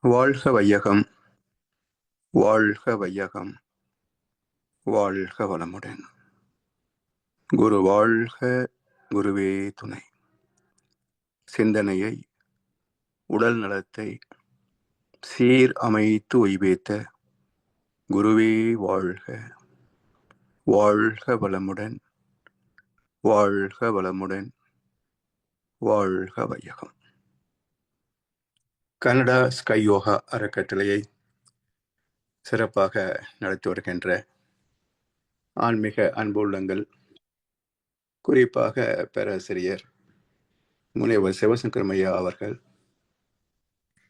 வாழ்க வையகம், வாழ்க வையகம், வாழ்க வளமுடன். குரு வாழ்க, குருவே துணை. சிந்தனையை, உடல் நலத்தை சீர் அமைத்து ஒய்வேத்த குருவே வாழ்க. வாழ்க வளமுடன், வாழ்க வளமுடன், வாழ்க வையகம். கனடா ஸ்கை யோகா அறக்கட்டளையை சிறப்பாக நடத்தி வருகின்ற ஆன்மீக அன்புள்ளங்கள், குறிப்பாக பேராசிரியர் முனைவர் சிவசங்கரமையா அவர்கள்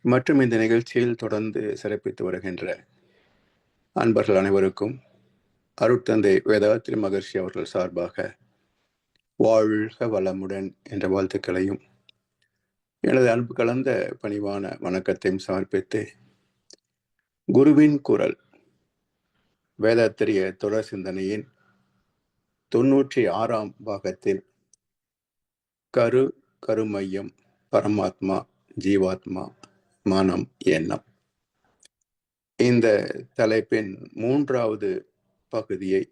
மற்றும் இந்த நிகழ்ச்சியில் தொடர்ந்து சிறப்பித்து வருகின்ற அன்பர்கள் அனைவருக்கும் அருட்தந்தை வேதாத்ரி மகர்ஷி அவர்கள் சார்பாக வாழ்க வளமுடன் என்ற வாழ்த்துக்களையும் எனது அன்பு கலந்த பணிவான வணக்கத்தையும் சமர்ப்பித்து, குருவின் குரல் வேதாத்திரிய தொடர் சிந்தனையின் 96ஆம் பாகத்தில் கருமையம், பரமாத்மா, ஜீவாத்மா, மனம், எண்ணம், இந்த தலைப்பின் 3வது பகுதியை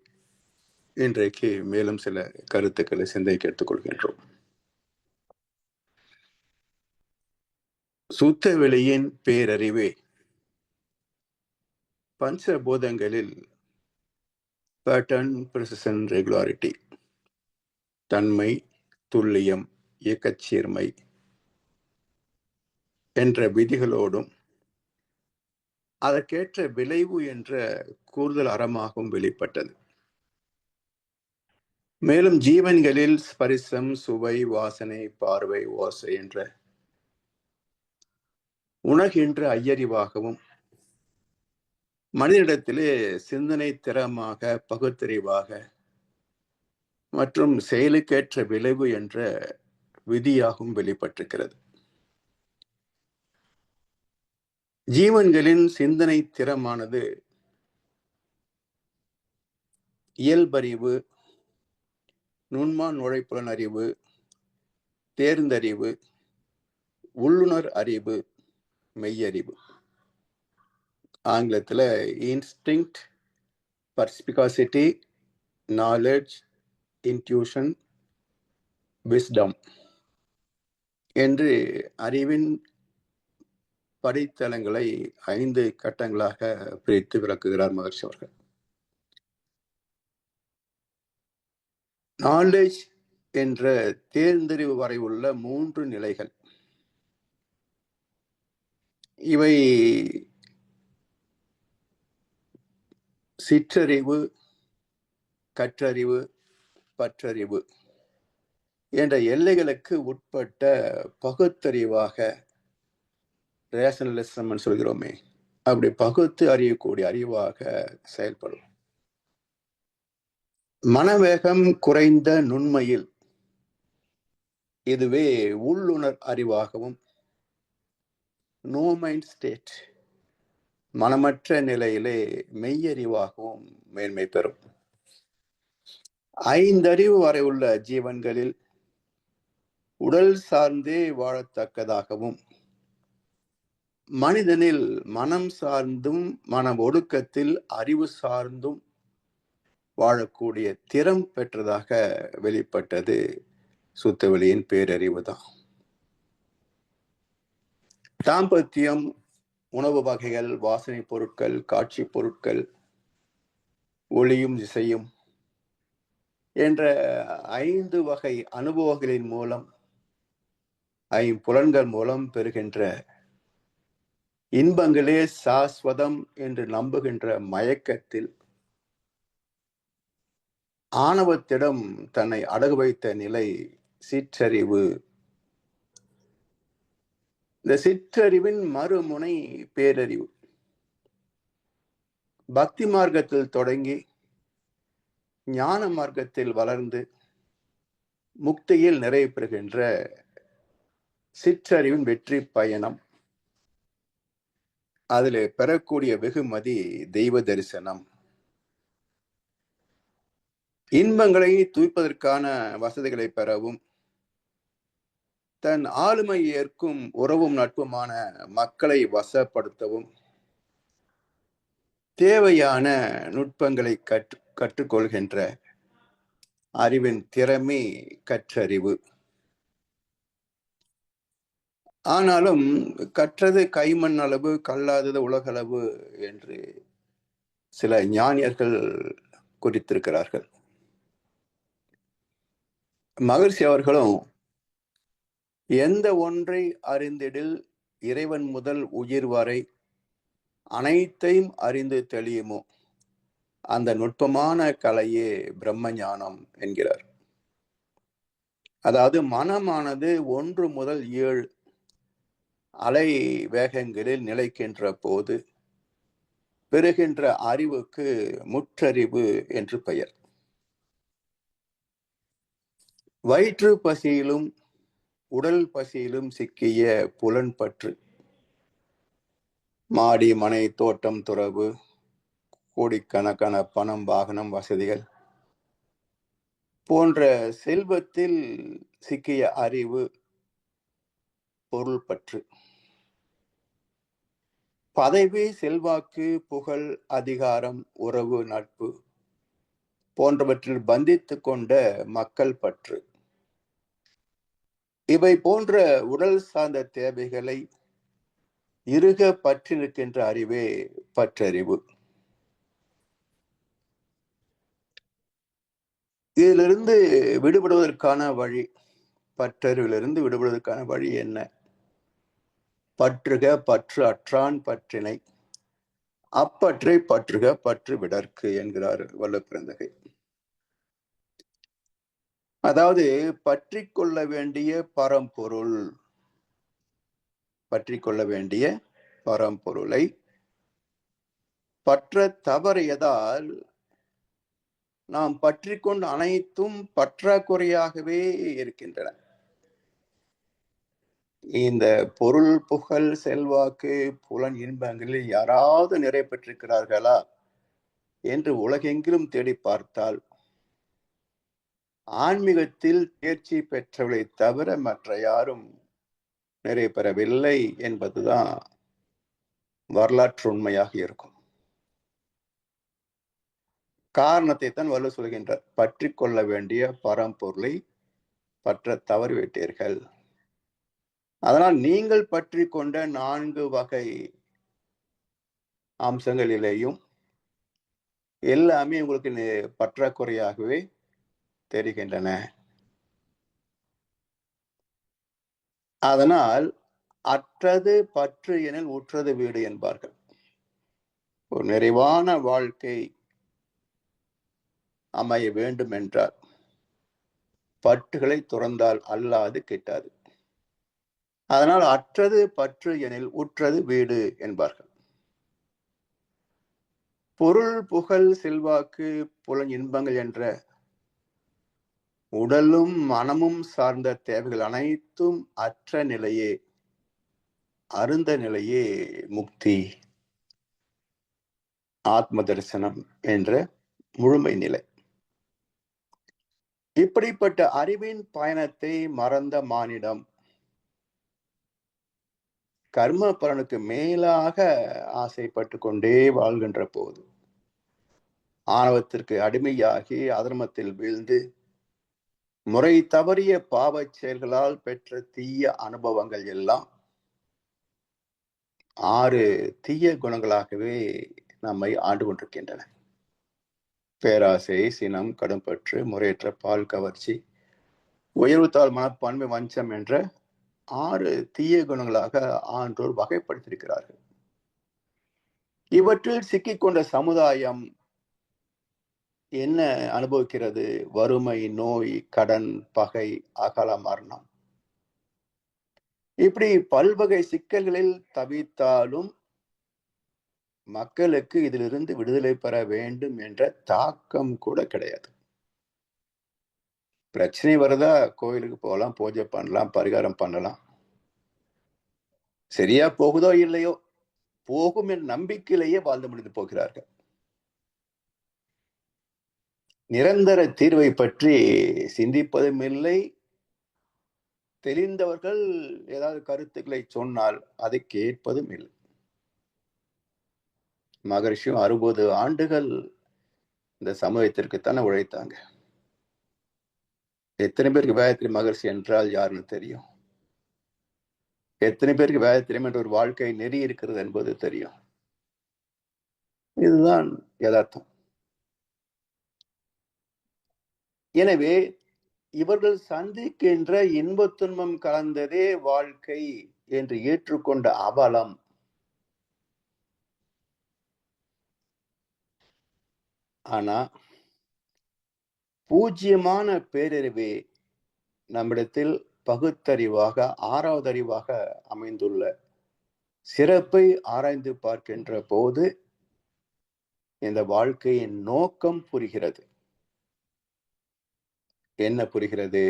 இன்றைக்கு மேலும் சில கருத்துக்களை சிந்தைக்கு எடுத்துக்கொள்கின்றோம். சுத்த வெளியின் பேரறிவே பஞ்சபூதங்களில் பேட்டர்ன், பிரிசிஷன், ரெகுலாரிட்டி, தன்மை, துல்லியம், இயக்கச்சீர்மை என்ற விதிகளோடும் அதற்கேற்ற விளைவு என்ற கூடுதல் அறமாகவும் வெளிப்பட்டது. மேலும் ஜீவன்களில் ஸ்பரிசம், சுவை, வாசனை, பார்வை, ஓசை என்ற உணர்கின்ற ஐயறிவாகவும், மனிதனிடத்திலே சிந்தனை திறமாக, பகுத்தறிவாக மற்றும் செயலுக்கேற்ற விளைவு என்ற விதியாகவும் வெளிப்பட்டிருக்கிறது. ஜீவன்களின் சிந்தனை திறமானது இயல்பறிவு, நுண்மான் நுழைப்புலன் அறிவு, தேர்ந்தறிவு, உள்ளுணர் அறிவு, மெய்யறிவு, ஆங்கிலத்தில் இன்ஸ்டிங்க்ட், பர்ஸ்பிகாசிட்டி, நாலெட்ஜ், இன்ட்யூஷன், விஸ்டம் என்று அறிவின் படித்தளங்களை 5 கட்டங்களாக பிரித்து விளக்குகிறார் மகர்ஷி அவர்கள். நாலேஜ் என்ற தேர்ந்தறிவு வரை உள்ள 3 நிலைகள். இவை சிற்றறிவு, கற்றறிவு, பற்றறிவு என்ற எல்லைகளுக்கு உட்பட்ட பகுத்தறிவாக, ரேஷனலிசம் சொல்கிறோமே, அப்படி பகுத்து அறியக்கூடிய அறிவாக செயல்படும். மனவேகம் குறைந்த நுண்மையில் இதுவே உள்ளுணர் அறிவாகவும், நோ மைண்ட் ஸ்டேட், மனமற்ற நிலையிலே மெய்யறிவாகவும் மேன்மை பெறும். 5 அறிவு வரை உள்ள ஜீவன்களில் உடல் சார்ந்தே வாழத்தக்கதாகவும், மனிதனில் மனம் சார்ந்தும் மன ஒடுக்கத்தில் அறிவு சார்ந்தும் வாழக்கூடிய திறம் பெற்றதாக வெளிப்பட்டது சுத்தவெளியின் பேரறிவு தான். தாம்பத்தியம், உணவு வகைகள், வாசனை பொருட்கள், காட்சி பொருட்கள், ஒளியும் இசையும் என்ற 5 வகை அனுபவங்களின் மூலம், 5 புலன்கள் மூலம் பெறுகின்ற இன்பங்களே சாஸ்வதம் என்று நம்புகின்ற மயக்கத்தில் ஆணவத்திடம் தன்னை அடகு வைத்த நிலை சிற்றறிவு. இந்த சிற்றறிவின் மறுமுனை பேரறிவு. பக்தி மார்க்கத்தில் தொடங்கி ஞான மார்க்கத்தில் வளர்ந்து முக்தியில் நிறைவு பெறுகின்ற சிற்றறிவின் வெற்றி பயணம். அதில் பெறக்கூடிய வெகுமதி தெய்வ தரிசனம். இன்பங்களை தூய்ப்பதற்கான வசதிகளை பெறவும், தன் ஆளுமை ஏற்கும் உறவும் நட்புமான மக்களை வசப்படுத்தவும் தேவையான நுட்பங்களை கற்றுக்கொள்கின்ற அறிவின் திறமை கற்றறிவு. ஆனாலும் கற்றது கைமண் அளவு, கல்லாதது உலகளவு என்று சில ஞானியர்கள் குறித்திருக்கிறார்கள். மகர்ஷி அவர்களும் எந்த ஒன்றை அறிந்திடில் இறைவன் முதல் உயிர் வரை அனைத்தையும் அறிந்து தெளியுமோ அந்த நுட்பமான கலையே பிரம்ம ஞானம் என்கிறார். அதாவது மனமானது 1 முதல் 7 அலை வேகங்களில் நிலைக்கின்ற போது பெறுகின்ற அறிவுக்கு முற்றறிவு என்று பெயர். வயிற்று பசியிலும் உடல் பசியிலும் சிக்கிய புலன்பற்று, மாடி மனை தோட்டம் துறவு, கோடிக்கணக்கான பணம் வாகனம் வசதிகள் போன்ற செல்வத்தில் சிக்கிய அறிவு பொருள் பற்று. பதவி, செல்வாக்கு, புகழ், அதிகாரம், உறவு, நட்பு போன்றவற்றில் பந்தித்து கொண்ட மக்கள் பற்று. இவை போன்ற உடல் சார்ந்த தேவைகளை இறுக பற்றி நிற்கின்ற அறிவே பற்றறிவு. இதிலிருந்து விடுபடுவதற்கான வழி, பற்றறிவிலிருந்து விடுபடுவதற்கான வழி என்ன? பற்றுக பற்று அற்றான் பற்றினை, அப்பற்றை பற்றுக பற்று விடற்கு என்கிறார் வல்லபிறந்தகை. அதாவது பற்றி கொள்ள வேண்டிய பரம்பொருள், பற்றி கொள்ள வேண்டிய பரம்பொருளை பற்ற தவறியதால் நாம் பற்றி கொண்ட அனைத்தும் பற்றாக்குறையாகவே இருக்கின்றன. இந்த பொருள், புகழ், செல்வாக்கு, புலன் இன்பங்களில் யாராவது நிறை பெற்றிருக்கிறார்களா என்று உலகெங்கிலும் தேடி பார்த்தால் ஆன்மீகத்தில் தேர்ச்சி பெற்றவர்களை தவிர மற்ற யாரும் நிறைய பெறவில்லை என்பதுதான் வரலாற்று உண்மையாக இருக்கும். காரணத்தை தான் வள்ளுவர் சொல்கின்றார், பற்றி கொள்ள வேண்டிய பரம்பொருளை பற்ற தவறிவிட்டீர்கள். அதனால் நீங்கள் பற்றி கொண்ட 4 வகை அம்சங்களிலேயும் எல்லாமே உங்களுக்கு பற்றாக்குறையாகவே தெரிகின்றன. அதனால் அற்றது பற்று எனில் உற்றது வீடு என்பார்கள். ஒரு நிறைவான வாழ்க்கை அமைய வேண்டும் என்றால் பற்றுகளை துறந்தால் அல்லாது கிட்டாது. அதனால் அற்றது பற்று எனில் உற்றது வீடு என்பார்கள். பொருள், புகழ், செல்வாக்கு, புலன் இன்பங்கள் என்ற உடலும் மனமும் சார்ந்த தேவைகள் அனைத்தும் அற்ற நிலையே, அருந்த நிலையே முக்தி, ஆத்ம தரிசனம் என்ற முழுமை நிலை. இப்படிப்பட்ட அறிவின் பயணத்தை மறந்த மானிடம் கர்ம பலனுக்கு மேலாக ஆசைப்பட்டு கொண்டே வாழ்கின்ற போது ஆணவத்திற்கு அடிமையாகி அதர்மத்தில் வீழ்ந்து முறை தவறிய பாவச் செயல்களால் பெற்ற தீய அனுபவங்கள் எல்லாம் 6 தீய குணங்களாகவே நம்மை ஆண்டு கொண்டிருக்கின்றன. பேராசை, சினம், கடும்பற்று, முறையற்ற பால் கவர்ச்சி, உயர்வுத்தாழ் மனப்பான்மை, வஞ்சம் என்ற 6 தீய குணங்களாக ஆன்றோர் வகைப்படுத்தியிருக்கிறார்கள். இவற்றில் சிக்கிக்கொண்ட சமுதாயம் என்ன அனுபவிக்கிறது? வறுமை, நோய், கடன், பகை, அகல மரணம், இப்படி பல்வகை சிக்கல்களில் தவித்தாலும் மக்களுக்கு இதிலிருந்து விடுதலை பெற வேண்டும் என்ற தாக்கம் கூட கிடையாது. பிரச்சனை வருதா, கோயிலுக்கு போகலாம், பூஜை பண்ணலாம், பரிகாரம் பண்ணலாம். சரியா போகுதோ இல்லையோ, போகும் என்ற நம்பிக்கையிலேயே வாழ்ந்து முடிந்து போகிறார்கள். நிரந்தர தீர்வை பற்றி சிந்திப்பதும் இல்லை, தெளிந்தவர்கள் ஏதாவது கருத்துக்களை சொன்னால் அதை கேட்பதும் இல்லை. மகரிஷியும் 60 ஆண்டுகள் இந்த சமூகத்திற்குத்தானே உழைத்தாங்க. எத்தனை பேருக்கு வேதத்திரி மகரிஷி என்றால் யாருன்னு தெரியும்? எத்தனை பேருக்கு வேதத்திரியம் என்ற ஒரு வாழ்க்கை நெறி இருக்கிறது என்பது தெரியும்? இதுதான் யதார்த்தம். எனவே இவர்கள் சந்திக்கின்ற இன்பத் துன்பம் கலந்ததே வாழ்க்கை என்று ஏற்றுக்கொண்ட அவலம் ஆனா பூஜ்யமான பேரறிவே நம்மிடத்தில் பகுத்தறிவாக 6வது அறிவாக அமைந்துள்ள சிறப்பை ஆராய்ந்து பார்க்கின்ற போது இந்த வாழ்க்கையின் நோக்கம் புரிகிறது. என்ன புரிகிறது?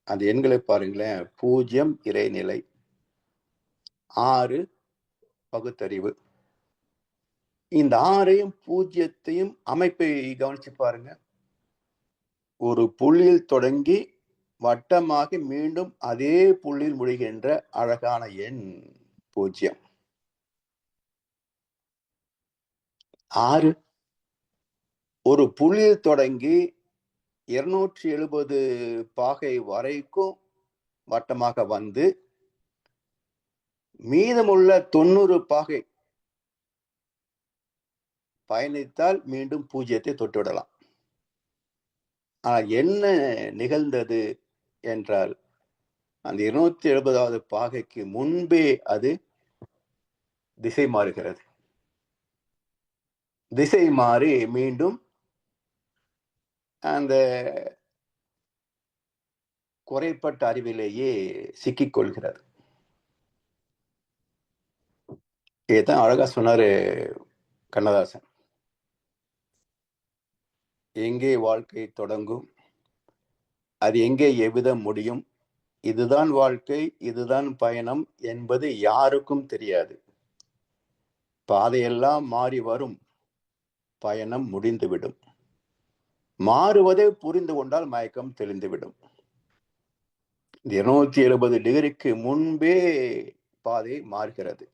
அந்த எண்களை பாருங்களேன். 0 இறைநிலை, 6 பகுத்தறிவு. இந்த 6ஐயும் 0ஐயும் அமைப்பை கவனிச்சு பாருங்க. ஒரு புள்ளியில் தொடங்கி வட்டமாக மீண்டும் அதே புள்ளியில் முடிகின்ற அழகான எண் 0. 6 ஒரு புள்ளியில் தொடங்கி 270 பாகை வரைக்கும் வட்டமாக வந்து மீதமுள்ள 90 பாகை பயணித்தால் மீண்டும் 0ஐ தொட்டுவிடலாம். என்ன நிகழ்ந்தது என்றால் அந்த 270வது பாகைக்கு முன்பே அது திசை மாறுகிறது. திசை மாறி மீண்டும் அந்த குறைப்பட்ட அறிவிலேயே சிக்கிக் கொள்கிறது. இதுதான் அழகா சொன்னாரு கண்ணதாசன். எங்கே வாழ்க்கை தொடங்கும், அது எங்கே எவ்விதம் முடியும், இதுதான் வாழ்க்கை, இதுதான் பயணம் என்பது யாருக்கும் தெரியாது. பாதையெல்லாம் மாறி வரும், பயணம் முடிந்துவிடும். மாறுவதை புரிந்து கொண்டால் மயக்கம் தெளிந்துவிடும். 270 டிகிரிக்கு முன்பே பாதை மாறுகிறது.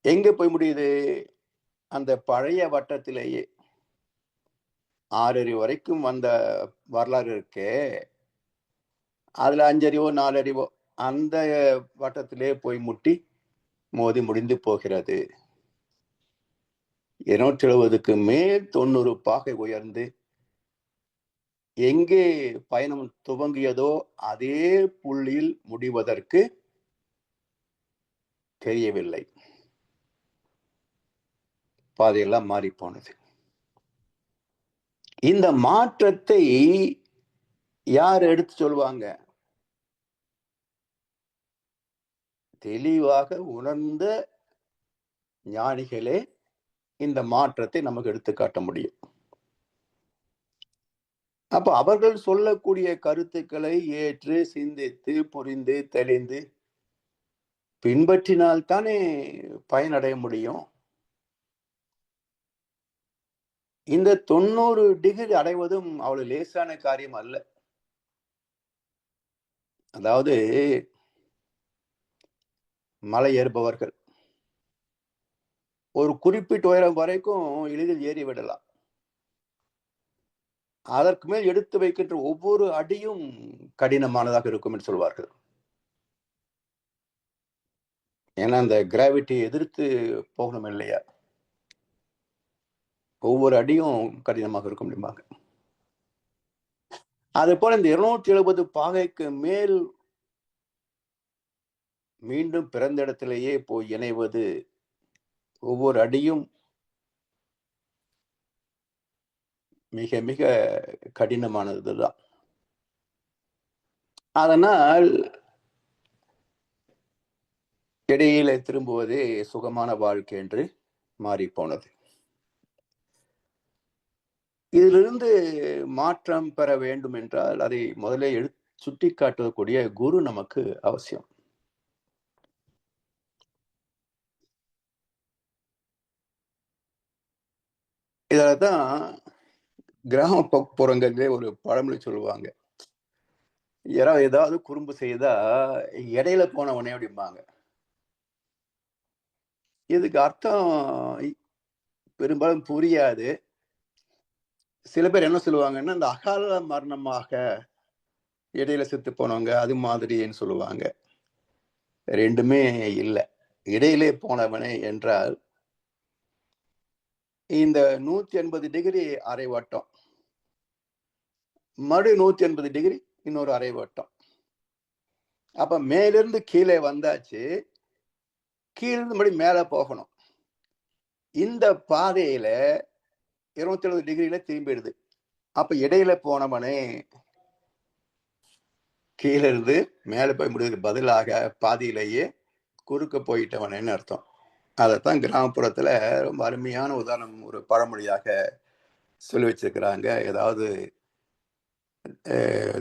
எங்க போய் முடியுது? அந்த பழைய வட்டத்திலேயே 6 அறிவு வரைக்கும் வந்த வரலாறு இருக்கே, அதுல 5 அறிவோ 4 அறிவோ அந்த வட்டத்திலே போய் முட்டி மோதி முடிந்து போகிறது. 270க்கு மேல் 90 பாகை உயர்ந்து எங்கே பயணம் துவங்கியதோ அதே புள்ளியில் முடிவதற்கு தெரியவில்லை. பாதையெல்லாம் மாறி போனது. இந்த மாற்றத்தை யார் எடுத்து சொல்வாங்க? தெளிவாக உணர்ந்த ஞானிகளே இந்த மாற்றத்தை நமக்கு எடுத்து காட்ட முடியும். அப்ப அவர்கள் சொல்லக்கூடிய கருத்துக்களை ஏற்று சிந்தித்து புரிந்து தெளிந்து பின்பற்றினால் தானே பயனடைய முடியும். இந்த 90 டிகிரி அடைவதும் அவ்வளவு லேசான காரியம் அல்ல. அதாவது மலை ஏறுபவர்கள் ஒரு குறிப்பிட்ட உயரம் வரைக்கும் எளிதில் ஏறி விடலாம். அதற்கு மேல் எடுத்து வைக்கின்ற ஒவ்வொரு அடியும் கடினமானதாக இருக்கும் என்று சொல்வார்கள். ஏன்னா அந்த கிராவிட்டி எதிர்த்து போகணும் இல்லையா? ஒவ்வொரு அடியும் கடினமாக இருக்கும் அப்படிம்பாங்க. அது போல இந்த 270 பாகைக்கு மேல் மீண்டும் பிறந்த இடத்திலேயே போய் இணைவது ஒவ்வொரு அடியும் மிக மிக கடினமானதுதான். அதனால் இடையில திரும்புவதே சுகமான வாழ்க்கை என்று மாறி போனது. இதிலிருந்து மாற்றம் பெற வேண்டும் என்றால் அதை முதலே சுட்டி காட்டக்கூடிய குரு நமக்கு அவசியம். இததான் கிராமப்புறங்களிலே ஒரு பழமொழி சொல்லுவாங்க. யாராவது ஏதாவது குறும்பு செய்தா இடையில போனவனே அப்படிம்பாங்க. இதுக்கு அர்த்தம் பெரும்பாலும் புரியாது. சில பேர் என்ன சொல்லுவாங்கன்னா, இந்த அகால மரணமாக இடையில செத்து போனவங்க அது மாதிரின்னு சொல்லுவாங்க. 2மே இல்ல. இடையிலே போனவனே என்றால், இந்த 180 டிகிரி அரை வட்டம். மறு 180 டிகிரி இன்னொரு அரை வட்டம். அப்ப மேலிருந்து கீழே வந்தாச்சு. கீழிருந்து மறுபடியும் மேல போகணும். இந்த பாதையில 270 டிகிரில திரும்பிடுது. அப்ப இடையில போனவனே கீழ இருந்து மேல போய் முடியறதுக்கு பதிலாக பாதியிலேயே குறுக்க போயிட்டவனேன்னு அர்த்தம். அதத்தான் கிராமப்புறத்துல ரொம்ப அருமையான உதாரணம் ஒரு பழமொழியாக சொல்லி வச்சிருக்கிறாங்க. ஏதாவது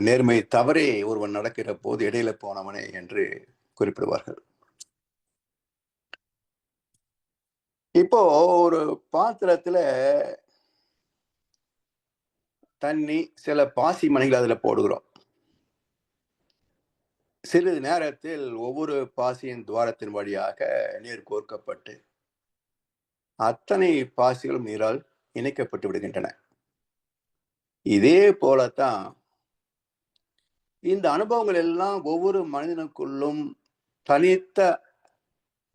நேர்மை தவறே ஒருவன் நடக்கிற போது இடையில போனவனே என்று குறிப்பிடுவார்கள். இப்போ ஒரு பாத்திரத்துல தண்ணி, சில பாசி மணிகள் அதுல போடுகிறோம். சிறிது நேரத்தில் ஒவ்வொரு பாசியின் துவாரத்தின் வழியாக நீர் கோர்க்கப்பட்டு அத்தனை பாசிகளும் நீரால் இணைக்கப்பட்டு விடுகின்றன. இதே போலத்தான் இந்த அனுபவங்கள் எல்லாம் ஒவ்வொரு மனிதனுக்குள்ளும் தனித்த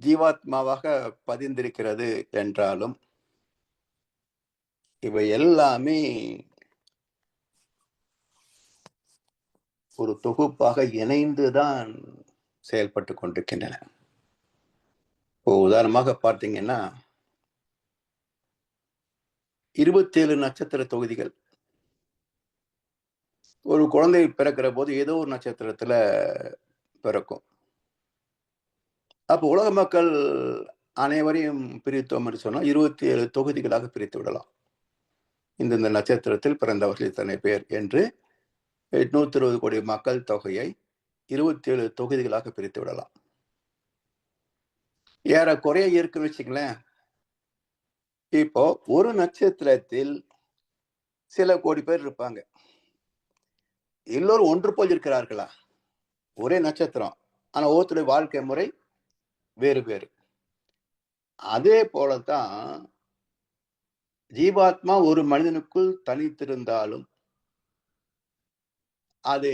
ஜீவாத்மாவாக பதிந்திருக்கிறது என்றாலும் இவை எல்லாமே ஒரு தொகுப்பாக இணைந்துதான் செயல்பட்டு கொண்டிருக்கின்றன. இப்போ உதாரணமாக பார்த்தீங்கன்னா 27 நட்சத்திர தொகுதிகள். ஒரு குழந்தை பிறக்கிற போது ஏதோ ஒரு நட்சத்திரத்துல பிறக்கும். அப்போ உலக மக்கள் அனைவரையும் பிரித்தோம் என்று சொன்னால் 27 தொகுதிகளாக பிரித்து விடலாம். இந்த நட்சத்திரத்தில் பிறந்தவர்கள் இத்தனை பேர் என்று 820 கோடி மக்கள் தொகையை 27 தொகுதிகளாக பிரித்து விடலாம். ஏறக்குறைய இருக்குன்னு வச்சுங்களேன். இப்போ ஒரு நட்சத்திரத்தில் சில கோடி பேர் இருப்பாங்க. எல்லோரும் ஒன்று போல் இருக்கிறார்களா? ஒரே நட்சத்திரம். ஆனா ஒவ்வொருத்தருடைய வாழ்க்கை முறை வேறு வேறு. அதே போலத்தான் ஜீவாத்மா ஒரு மனிதனுக்குள் தனித்திருந்தாலும் அது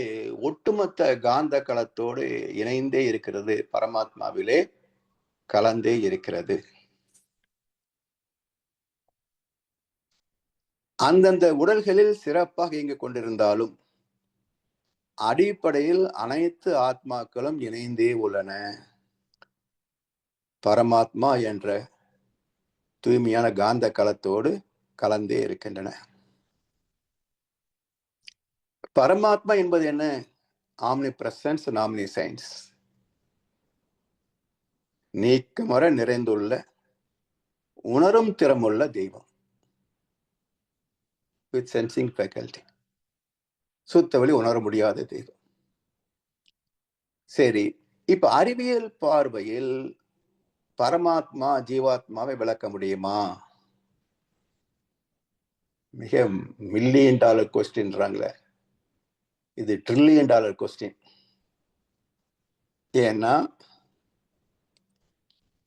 ஒட்டுமொத்த காந்த களத்தோடு இணைந்தே இருக்கிறது. பரமாத்மாவிலே கலந்தே இருக்கிறது. அந்தந்த உடல்களில் சிறப்பாக இயங்கிக் கொண்டிருந்தாலும் அடிப்படையில் அனைத்து ஆத்மாக்களும் இணைந்தே உள்ளன. பரமாத்மா என்ற தூய்மையான காந்த களத்தோடு கலந்தே இருக்கின்றன. பரமாத்மா என்பது என்ன? Omnipresence, omniscience. நீக்கமற நிறைந்துள்ள உணரும் திறமுள்ள தெய்வம். With sensing faculty. சுத்தவழி உணர முடியாத தெய்வம். சரி, இப்ப அறிவியல் பார்வையில் பரமாத்மா ஜீவாத்மாவை விளக்க முடியுமா? மிக மில்லியன் டாலர் கொஸ்டின்றாங்களே, இது ட்ரில்லியன் டாலர் கொஸ்டின். ஏன்னா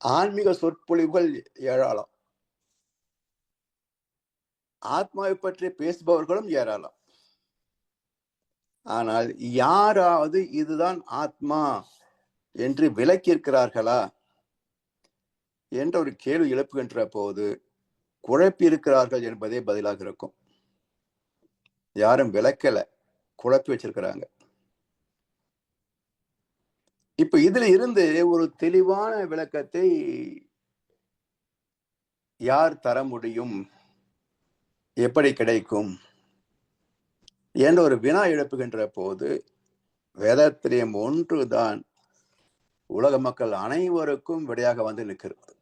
ஆன்மீக சொற்பொழிவுகள் ஏராளம், ஆத்மாவை பற்றி பேசுபவர்களும் ஏராளம். ஆனால் யாராவது இதுதான் ஆத்மா என்று விளக்கி இருக்கிறார்களா என்ற ஒரு கேள்வி எழுப்புகின்ற போது குழப்பி இருக்கிறார்கள் என்பதே பதிலாக இருக்கும். யாரும் விளக்கல, குழப்பி வச்சிருக்கிறாங்க. இப்ப இதுல இருந்து ஒரு தெளிவான விளக்கத்தை யார் தர முடியும், எப்படி கிடைக்கும் என்ற ஒரு வினா எழுப்புகின்ற போது வேதாத்திரியம் ஒன்றுதான் உலக மக்கள் அனைவருக்கும் விடையாக வந்து நிற்கிறது.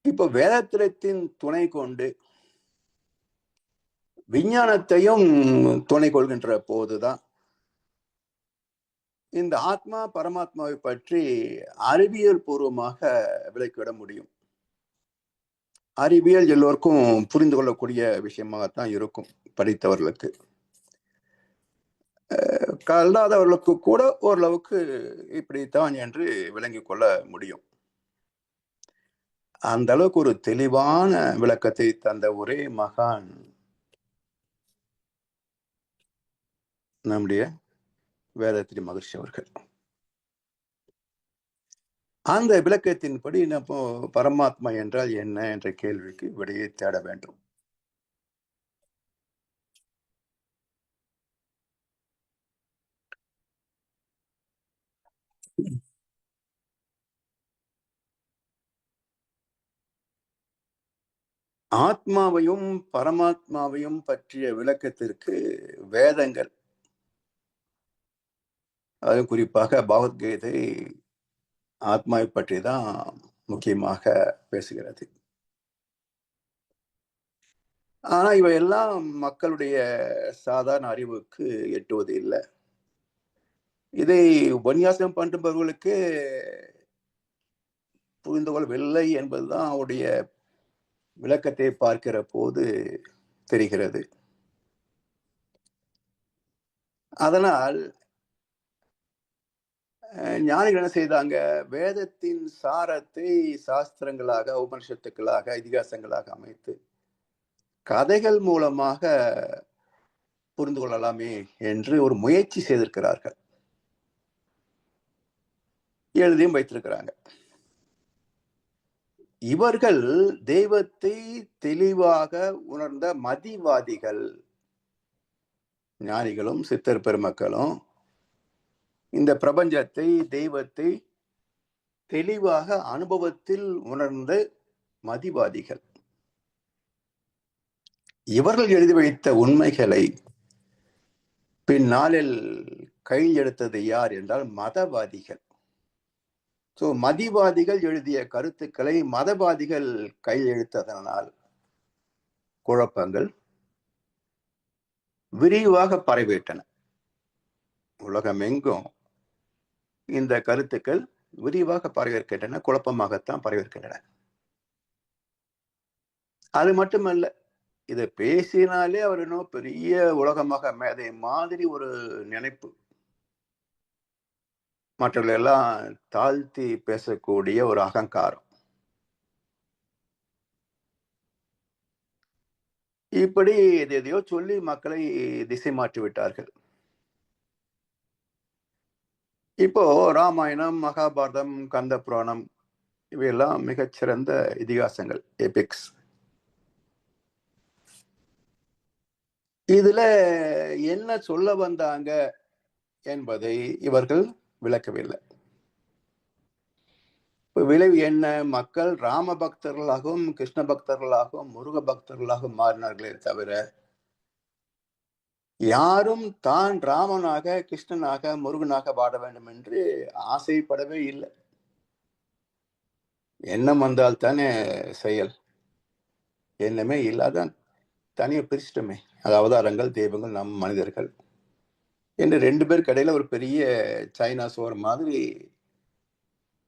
இப்ப வேதாத்திரத்தின் துணை கொண்டு விஞ்ஞானத்தையும் துணை கொள்கின்ற போதுதான் இந்த ஆத்மா பரமாத்மாவை பற்றி அறிவியல் பூர்வமாக விளக்கிவிட முடியும். அறிவியல் எல்லோருக்கும் புரிந்து கொள்ளக்கூடிய விஷயமாகத்தான் இருக்கும் படித்தவர்களுக்கு. கல்லாதவர்களுக்கு கூட ஓரளவுக்கு இப்படித்தான் என்று விளங்கிக் கொள்ள முடியும். அந்த அளவுக்கு ஒரு தெளிவான விளக்கத்தை தந்த ஒரே மகான் நம்முடைய வேதாத்திரி மகர்ஷி அவர்கள். அந்த விளக்கத்தின்படி நம்ம பரமாத்மா என்றால் என்ன என்ற கேள்விக்கு விடையை தேட வேண்டும். ஆத்மாவையும் பரமாத்மாவையும் பற்றிய விளக்கத்திற்கு வேதங்கள், அது குறிப்பாக பகவத்கீதை ஆத்மாவை பற்றி தான் முக்கியமாக பேசுகிறது. ஆனா இவையெல்லாம் மக்களுடைய சாதாரண அறிவுக்கு எட்டுவது இல்லை. இதை உபன்யாசம் பண்ணுபவர்களுக்கு புரிந்து கொள்ளவில்லை என்பதுதான் அவருடைய விளக்கத்தை பார்க்கிற போது தெரிகிறது. அதனால் ஞானிகள் என்ன செய்தாங்க, வேதத்தின் சாரத்தை சாஸ்திரங்களாக, உபனிஷத்துக்களாக, இதிகாசங்களாக அமைத்து கதைகள் மூலமாக புரிந்து கொள்ளலாமே என்று ஒரு முயற்சி செய்திருக்கிறார்கள். எழுதியும் வைத்திருக்கிறாங்க. இவர்கள் தெய்வத்தை தெளிவாக உணர்ந்த மதிவாதிகள். ஞானிகளும் சித்தர் பெருமக்களும் இந்த பிரபஞ்சத்தை, தெய்வத்தை தெளிவாக அனுபவத்தில் உணர்ந்த மதிவாதிகள். இவர்கள் எழுதி வைத்த உண்மைகளை பின்னாளில் கையில் எடுத்தது யார் என்றால் மதவாதிகள். மதிவாதிகள் எழுதிய கருத்துக்களை மதவாதிகள் கையில் எடுத்ததனால் குழப்பங்கள் விரிவாக பரவிவிட்டன. உலகமெங்கும் இந்த கருத்துக்கள் விரிவாக பரவியிருக்கின்றன, குழப்பமாகத்தான் பரவியிருக்கின்றன. அது மட்டுமல்ல, இதை பேசினாலே அவர் இன்னும் பெரிய உலகமாக மேதை மாதிரி ஒரு நினைப்பு, மற்றவர்கள் எல்லாம் தாழ்த்தி பேசக்கூடிய ஒரு அகங்காரம். இப்படி எதையோ சொல்லி மக்களை திசை மாற்றி விட்டார்கள். இப்போ ராமாயணம், மகாபாரதம், கந்த புராணம் இவையெல்லாம் மிகச்சிறந்த இதிகாசங்கள், எபிக்ஸ். இதுல என்ன சொல்ல வந்தாங்க என்பதை இவர்கள் விளக்கவில்லை. விளைவு என்ன? மக்கள் ராம பக்தர்களாகவும் கிருஷ்ண பக்தர்களாகவும் முருக பக்தர்களாகவும் மாறினார்களே தவிர யாரும் தான் ராமனாக, கிருஷ்ணனாக, முருகனாக வாழ வேண்டும் என்று ஆசைப்படவே இல்லை. எண்ணம் வந்தால் தானே செயல். எண்ணமே இல்லாதான் தனியை பிரிச்சிட்டோமே, அதாவது அவதாரங்கள், தெய்வங்கள், நம் மனிதர்கள் என்று ரெண்டு பேர் கடையில ஒரு பெரிய சைனா சோர் மாதிரி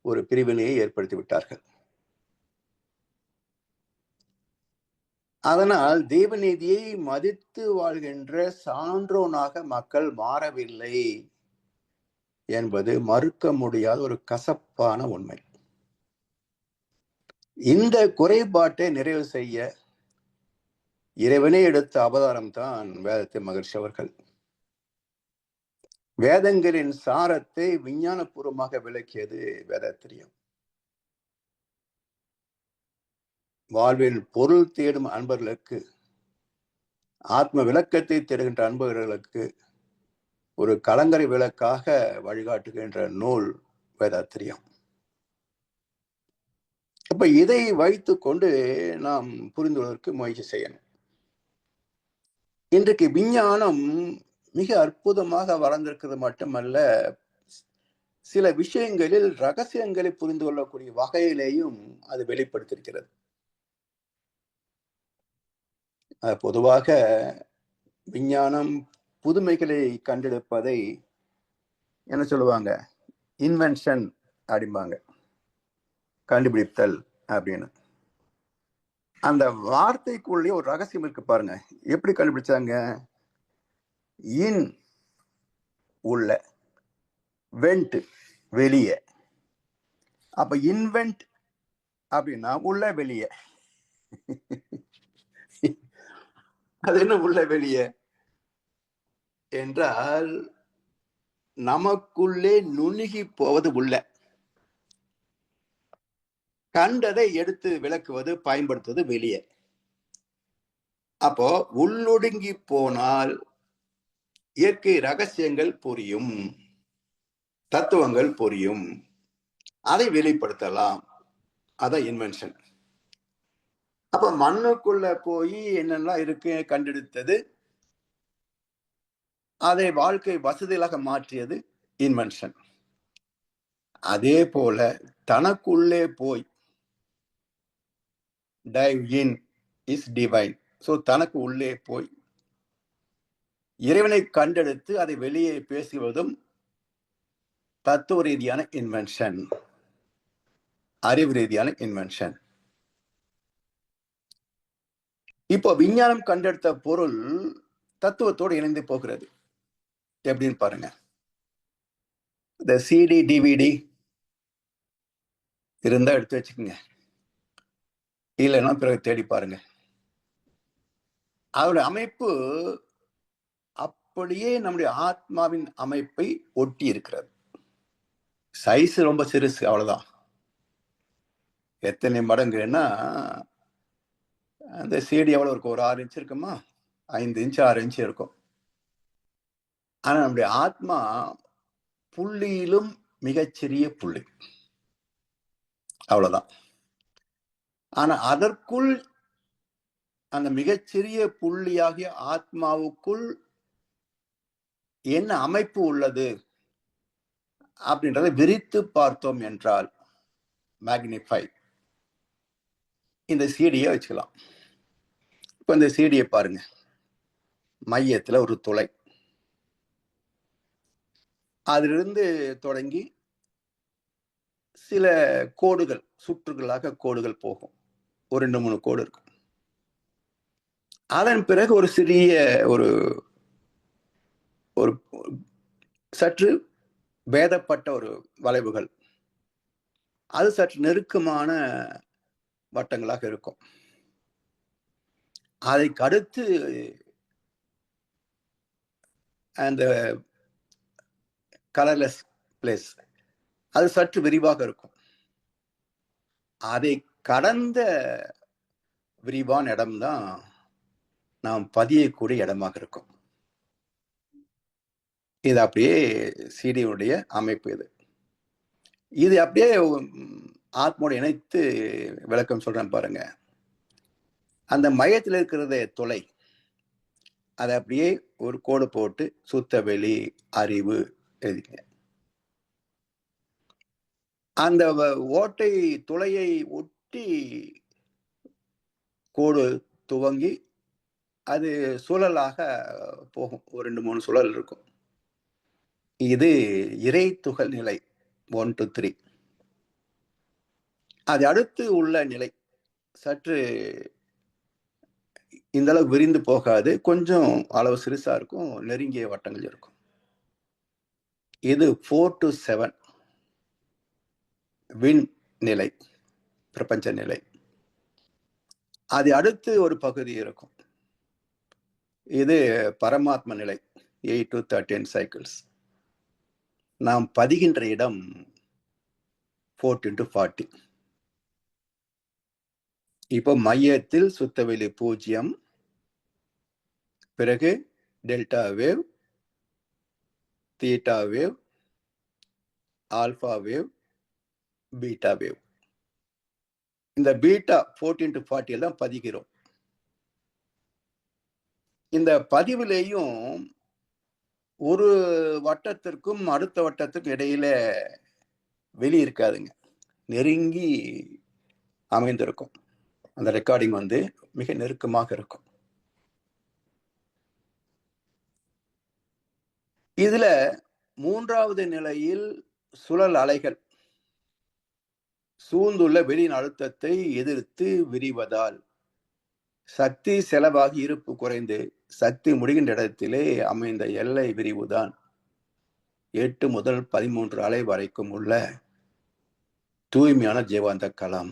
ஒரு பிரிவினையை ஏற்படுத்தி விட்டார்கள். அதனால் தெய்வநீதியை மதித்து வாழ்கின்ற சான்றோனாக மக்கள் மாறவில்லை என்பது மறுக்க முடியாத ஒரு கசப்பான உண்மை. இந்த குறைபாட்டை நிறைவு செய்ய இறைவனே எடுத்த அவதாரம் தான் வேதாத்திரி மகர்ஷி அவர்கள். வேதங்களின் சாரத்தை விஞ்ஞானபூர்வமாக விளக்கியது வேதாத்திரியம். வாழ்வில் பொருள் தேடும் அன்பர்களுக்கு, ஆத்ம விளக்கத்தை தேடுகின்ற அன்பர்களுக்கு ஒரு கலங்கரை விளக்காக வழிகாட்டுகின்ற நூல் வேதாத்திரியம். அப்ப இதை வைத்துக் கொண்டு நாம் புரிந்து கொள்வதற்கு முயற்சி செய்யணும். இன்றைக்கு விஞ்ஞானம் மிக அற்புதமாக வளர்ந்திருக்கிறது மட்டுமல்ல, சில விஷயங்களில் ரகசியங்களை புரிந்து கொள்ளக்கூடிய வகையிலேயும் அது வெளிப்படுத்தியிருக்கிறது. பொதுவாக விஞ்ஞானம் புதுமைகளை கண்டெடுப்பதை என்ன சொல்லுவாங்க, இன்வென்ஷன் அப்படிம்பாங்க, கண்டுபிடித்தல் அப்படின்னு. அந்த வார்த்தைக்குள்ளே ஒரு ரகசியம் இருக்கு பாருங்க. எப்படி கண்டுபிடிச்சாங்க? இன் உள்ள, வெண்ட் வெளியே. அப்ப இன்வென்ட் அப்படின்னா உள்ள வெளியே. அது என்ன உள்ள வெளியே என்றால், நமக்குள்ளே நுணுகி போவது உள்ள, கண்டதை எடுத்து விளக்குவது பயன்படுத்துவது வெளியே. அப்போ உள்ளொடுங்கி போனால் இயற்கை ரகசியங்கள் புரியும், தத்துவங்கள் புரியும், அதை வெளிப்படுத்தலாம். அதான் இன்வென்ஷன். அப்ப மண்ணுக்குள்ள போய் என்னெல்லாம் இருக்கு கண்டெடுத்தது, அதை வாழ்க்கை வசதிகளாக மாற்றியது இன்வென்ஷன். அதே போல தனக்குள்ளே போய் dive in is divine. So தனக்கு உள்ளே போய் இறைவனை கண்டெடுத்து அதை வெளியே பேசுவதும் தத்துவ ரீதியான இன்வென்ஷன், அறிவு ரீதியான இன்வென்ஷன். இப்போ விஞ்ஞானம் கண்டெடுத்த பொருள் தத்துவத்தோடு இணைந்து போகிறது. எப்படின்னு பாருங்க. இந்த சிடி டிவிடி இருந்தா எடுத்து வச்சுக்கோங்க, இல்லைன்னா பிறகு தேடி பாருங்க. அதோட அமைப்பு அப்படியே நம்முடைய ஆத்மாவின் அமைப்பை ஒட்டி இருக்கிறது. சைஸ் ரொம்ப சிறுசு, அவ்வளவுதான். எத்தனை மடங்குன்னா, அந்த சிடி எவ்வளவு இருக்கும்? ஒரு 6 இன்ச் இருக்குமா? 5 இன்ச் 6 இன்ச் இருக்கும். ஆனா நம்முடைய ஆத்மா புள்ளியிலும் மிகச்சிறிய புள்ளி, அவ்வளவுதான். ஆனா அதற்குள், அந்த மிகச்சிறிய புள்ளியாகிய ஆத்மாவுக்குள் என்ன அமைப்பு உள்ளது அப்படின்றத விரித்து பார்த்தோம் என்றால், மேக்னிஃபை, இந்த சிடியை வச்சுக்கலாம். இப்ப இந்த சிடியை பாருங்க. மையத்துல ஒரு துளை, அதிலிருந்து தொடங்கி சில கோடுகள், சுற்றுகளாக கோடுகள் போகும். ஒரு 2-3 கோடு இருக்கும். அதன் பிறகு ஒரு சிறிய ஒரு ஒரு சற்று பேதப்பட்ட ஒரு வளைவுகள், அது சற்று நெருக்கமான வட்டங்களாக இருக்கும். அதைக்கு அடுத்து அந்த கலர்லெஸ் பிளேஸ், அது சற்று விரிவாக இருக்கும். அதை கடந்த விரிவான இடம்தான் நாம் பதியக்கூடிய இடமாக இருக்கும். இது அப்படியே சிடியுடைய அமைப்பு. இது அப்படியே ஆத்மோடு இணைத்து விளக்கம் சொல்றேன் பாருங்க. அந்த மையத்தில் இருக்கிறத துளை, அதை அப்படியே ஒரு கோடு போட்டு சுத்த வெளி அறிவு எழுதிங்க. அந்த ஓட்டை துளையை ஒட்டி கோடு துவங்கி அது சுழலாக போகும். ஒரு 2-3 சுழல் இருக்கும். இது இறை துகள் நிலை 1 to 3. அது அடுத்து உள்ள நிலை சற்று இந்த அளவு விரிந்து போகாது, கொஞ்சம் அளவு சிறுசா இருக்கும், நெருங்கிய வட்டங்கள் இருக்கும். இது 4 to 7 விண் நிலை, பிரபஞ்ச நிலை. அது அடுத்து ஒரு பகுதி இருக்கும். இது பரமாத்ம நிலை, 8 to 13 சைக்கிள்ஸ். நாம் பதிகின்ற இடம் 14 to 40. இப்போ மையத்தில் சுத்தவெளி 0, பிறகு delta wave, theta wave, alpha wave, beta wave. இந்த பீட்டா 14 to 40 தான் பதிகிறோம். இந்த பதிவிலேயும் ஒரு வட்டத்திற்கும் அடுத்த வட்டத்திற்கும் இடையில வெளி இருக்காதுங்க, நெருங்கி அமைந்திருக்கும். அந்த ரெக்கார்டிங் மிக நெருக்கமாக இருக்கும். இதுல 3வது நிலையில் சுழல் அலைகள் சூழ்ந்துள்ள வெளியின் அழுத்தத்தை எதிர்த்து விரிவதால் சக்தி செலவாகி இருப்பு குறைந்து சக்தி முடிகின்ற இடத்திலே அமைந்த எல்லை விரிவுதான் 8 முதல் 13 அலை வரைக்கும் உள்ள தூய்மையான ஜீவாந்த களம்.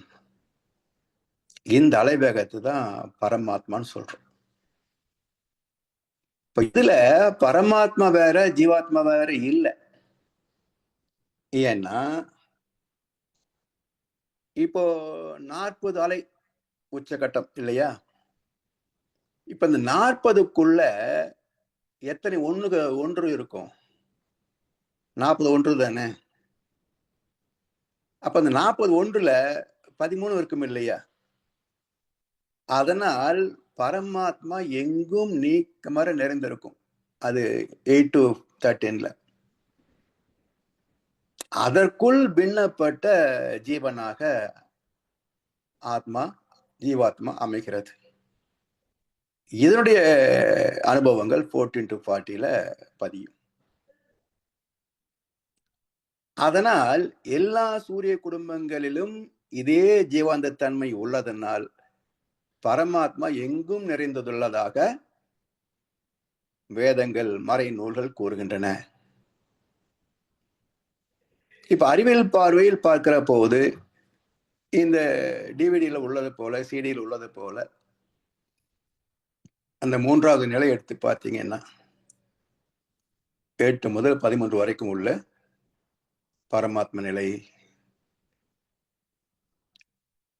இந்த அலைவேகத்தை தான் பரமாத்மான்னு சொல்றோம். இப்ப இதுல பரமாத்மா வேற ஜீவாத்மா வேற இல்லை. ஏன்னா இப்போ 40 அலை உச்சகட்டம் இல்லையா? இப்ப இந்த 40க்குள்ள எத்தனை ஒன்று இருக்கும்? 40 ஒன்று தானே. அப்ப அந்த 40 ஒன்றுல 13 இருக்கும் இல்லையா? அதனால் பரமாத்மா எங்கும் நீக்கமர நிறைந்திருக்கும். அது 8 to 13ல. அதற்குள் பின்னப்பட்ட ஜீவனாக ஆத்மா ஜீவாத்மா அமைகிறது. இதனுடைய அனுபவங்கள் 14 to 40ல பதியும். அதனால் எல்லா சூரிய குடும்பங்களிலும் இதே ஜீவாந்த தன்மை உள்ளதனால் பரமாத்மா எங்கும் நிறைந்துள்ளதாக வேதங்கள் மறை நூல்கள் கூறுகின்றன. இப்ப அறிவியல் பார்வையில் பார்க்கிற போது இந்த டிவிடியில் உள்ளது போல, சிடியில் உள்ளது போல அந்த 3வது நிலை எடுத்து பார்த்தீங்கன்னா 8 முதல் 13 வரைக்கும் உள்ள பரமாத்ம நிலை.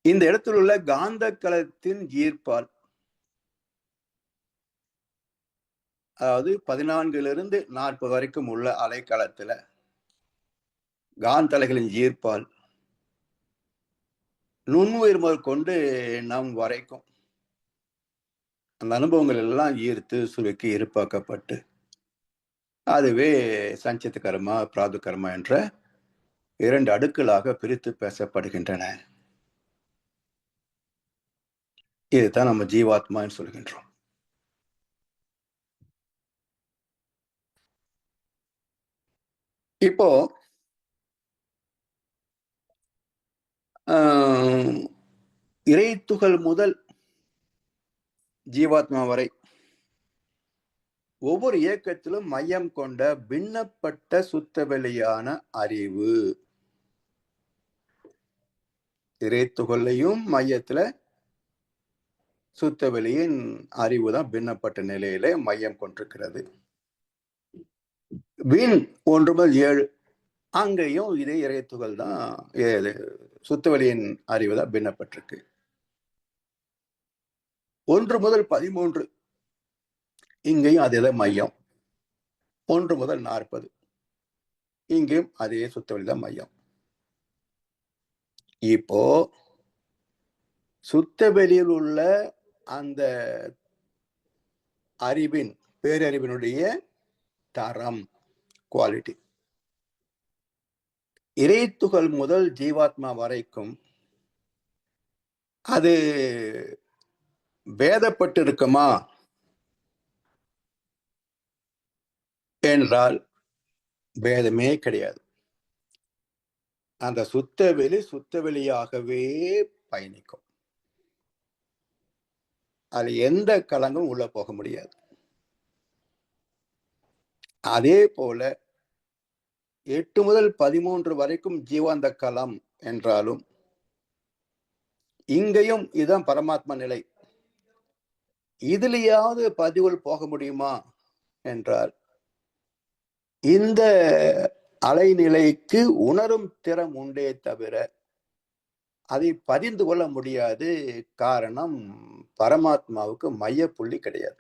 இந்த இடத்தில் உள்ள காந்த களத்தின் ஈர்ப்பால், அதாவது 14லிருந்து 40 வரைக்கும் உள்ள அலைக்களத்துல காந்த அலைகளின் ஈர்ப்பால் நுண்ணுயிர் முதல் கொண்டு நாம் வரைக்கும் அந்த அனுபவங்கள் எல்லாம் ஈர்த்து சுருக்கி இருப்பாக்கப்பட்டு அதுவே சஞ்சித் கர்மா பிராது கர்மா என்ற 2 அடுக்களாக பிரித்து பேசப்படுகின்றன. இதுதான் நம்ம ஜீவாத்மான்னு சொல்கின்றோம். இப்போ இறைத்துகள் முதல் ஜீவாத்மா வரை ஒவ்வொரு இயக்கத்திலும் மையம் கொண்ட பின்னப்பட்ட சுத்த வெளியான அறிவு. இறைத்துகளையும் மையத்துல சுத்த வெளியின் அறிவு தான் பின்னப்பட்ட நிலையில மையம் கொண்டிருக்கிறது. விண் 1 முதல் 7 அங்கேயும் இதே இறைத்துகள் தான் சுத்தவெளியின் அறிவு தான் பின்னப்பட்டிருக்கு. 1 முதல் 13 இங்கேயும் அதே மையம். 1 முதல் 40 இங்கேயும் அதே சுத்தவெளி தான் மையம். இப்போ சுத்தவெளியில் உள்ள அந்த அறிவின் பேரறிவினுடைய தரம், குவாலிட்டி, இறைத்துகள் முதல் ஜீவாத்மா வரைக்கும் அது பேதப்பட்டு இருக்குமா என்றால் பேதமே கிடையாது. அந்த சுத்தவெளியாகவே பயணிக்கும். அது எந்த கலங்கும் உள்ள போக முடியாது. அதே போல 8 முதல் 13 வரைக்கும் ஜீவாந்த களம் என்றாலும் இங்கேயும் இதுதான் பரமாத்மா நிலை. இதுலயாவது பதிவுகள் போக முடியுமா என்றால் இந்த அலைநிலைக்கு உணரும் திறம் உண்டே தவிர அதை பதிந்து கொள்ள முடியாது. காரணம் பரமாத்மாவுக்கு மைய புள்ளி கிடையாது,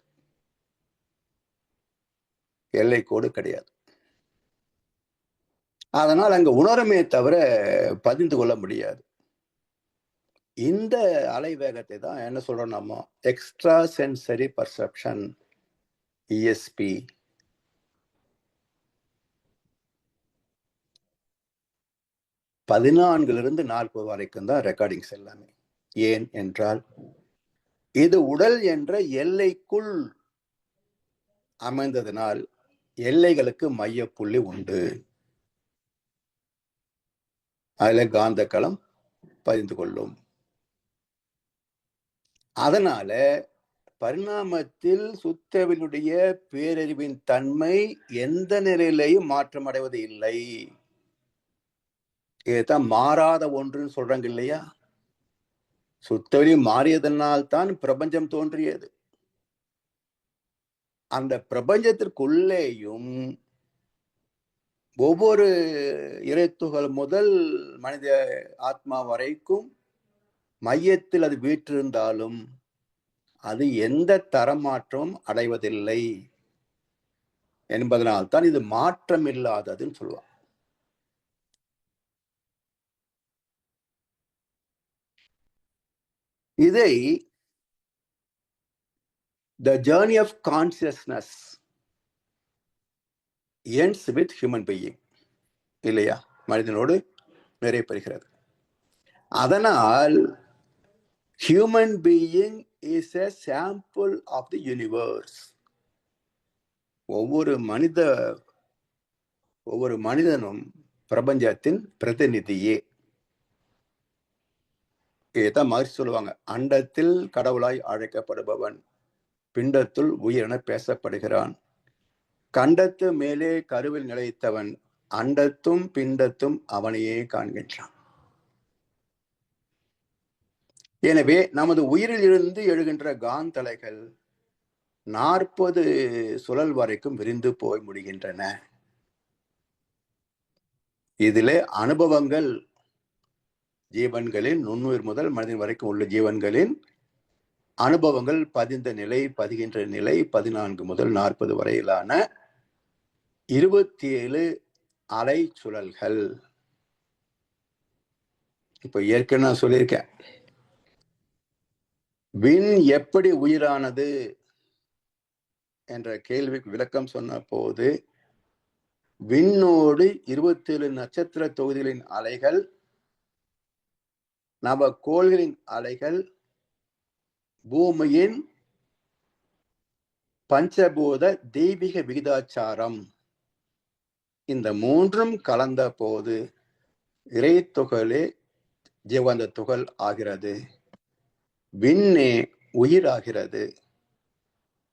எல்லை கோடு கிடையாது. அதனால் அங்க உணருமே தவிர பதிந்து கொள்ள முடியாது. இந்த அலை வேகத்தை தான் என்ன சொல்றோம் நம்ம, எக்ஸ்ட்ரா சென்சரி பர்செப்ஷன், இஎஸ்பி. பதினான்கிலிருந்து 40 வரைக்கும் தான் ரெக்கார்டிங்ஸ் எல்லாமே. ஏன் என்றால் இது உடல் என்ற எல்லைக்குள் அமைந்ததனால் எல்லைகளுக்கு மைய புள்ளி உண்டு. அதுல காந்த களம் பதிந்து கொள்ளும். அதனால பரிணாமத்தில் சுத்தவினுடைய பேரறிவின் தன்மை எந்த நிலையிலையும் மாற்றம் அடைவது இல்லை. இதுதான் மாறாத ஒன்றுன்னு சொல்றாங்க இல்லையா? சுத்தவெளி மாறியதனால்தான் பிரபஞ்சம் தோன்றியது. அந்த பிரபஞ்சத்திற்குள்ளேயும் ஒவ்வொரு இறைத்துகள் முதல் மனித ஆத்மா வரைக்கும் மையத்தில் அது வீற்றிருந்தாலும் அது எந்த தரமாற்றமும் அடைவதில்லை என்பதனால்தான் இது மாற்றம் இல்லாததுன்னு சொல்லுவாங்க. இதை the journey of consciousness ends with human being இல்லையா? மனிதனோடு நிறைவேறுகிறது. அதனால் human being is a sample of the universe. ஒவ்வொரு மனிதனும் பிரபஞ்சத்தின் பிரதிநிதியே. இதைத்தான் மகிழ்ச்சி சொல்லுவாங்க, அண்டத்தில் கடவுளாய் அழைக்கப்படுபவன் பிண்டத்துள் உயிரென பேசப்படுகிறான். கண்டத்து மேலே கருவில் நிலைத்தவன் அண்டத்தும் பிண்டத்தும் அவனையே காண்கின்றான். எனவே நமது உயிரில் இருந்து எழுகின்ற காந்தலைகள் 40 சுழல் வரைக்கும் விரிந்து போய் முடிகின்றன. இதிலே அனுபவங்கள் ஜீவன்களின் நுண்ணுயிர் முதல் மனிதன் வரைக்கும் உள்ள ஜீவன்களின் அனுபவங்கள் பதிந்த நிலை, பதிகின்ற நிலை 14 முதல் 40 வரையிலான 27 அலை சுழல்கள். இப்ப ஏற்கனவே நான் சொல்லியிருக்கேன், விண் எப்படி உயிரானது என்ற கேள்விக்கு விளக்கம் சொன்ன போது, விண்ணோடு 27 நட்சத்திர தொகுதிகளின் அலைகள், நவகோள்களின் அலைகள், பூமியின் பஞ்சபூத தெய்வீக விகிதாச்சாரம், இந்த மூன்றும் கலந்த போது இறை துகளே ஜீவந்த துகள் ஆகிறது, விண்ணே உயிராகிறது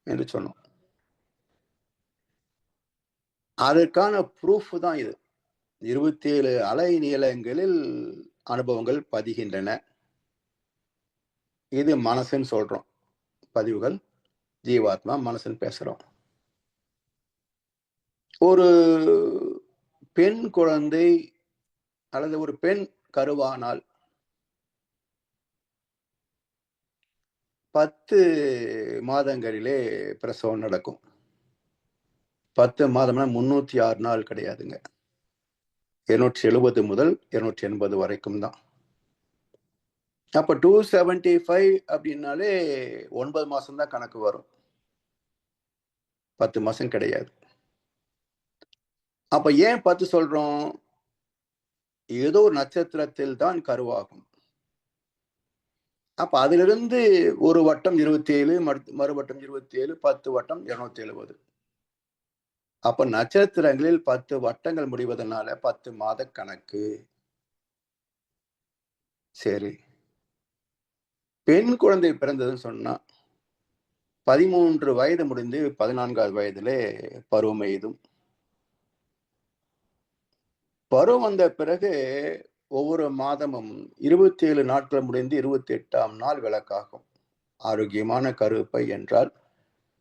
என்று சொன்னோம். அதற்கான ப்ரூஃப் தான் இது. 27 அலை நீளங்களில் அனுபவங்கள் பதிகின்றன. இது மனசுன்னு சொல்றோம். பதிவுகள் ஜீவாத்மா மனசுன்னு பேசுறோம். ஒரு பெண் குழந்தை அல்லது ஒரு பெண் கருவானால் 10 மாதங்களிலே பிரசவம் நடக்கும். 10 மாதம்னா 306 நாள் கிடையாதுங்க, 270 முதல் 280 வரைக்கும் தான். அப்ப 275 அப்படின்னாலே 9 மாசம் தான் கணக்கு வரும், 10 மாசம் கிடையாது. அப்ப ஏன் 10 சொல்றோம்? ஏதோ ஒரு நட்சத்திரத்தில் தான் கருவாகும். அப்ப அதிலிருந்து ஒரு வட்டம் 27, மறுவட்டம் 27, 10 வட்டம் 270. அப்ப நட்சத்திரங்களில் 10 வட்டங்கள் முடிவதனால 10 மாத கணக்கு. சரி, பெண் குழந்தை பிறந்ததுன்னு சொன்னா 13 வயது முடிந்து 14வது வயதிலே பருவம் எய்தும். பருவம் வந்த பிறகு ஒவ்வொரு மாதமும் 27 நாட்கள் முடிந்து 28ஆம் நாள் விளக்காகும். ஆரோக்கியமான கருப்பை என்றால்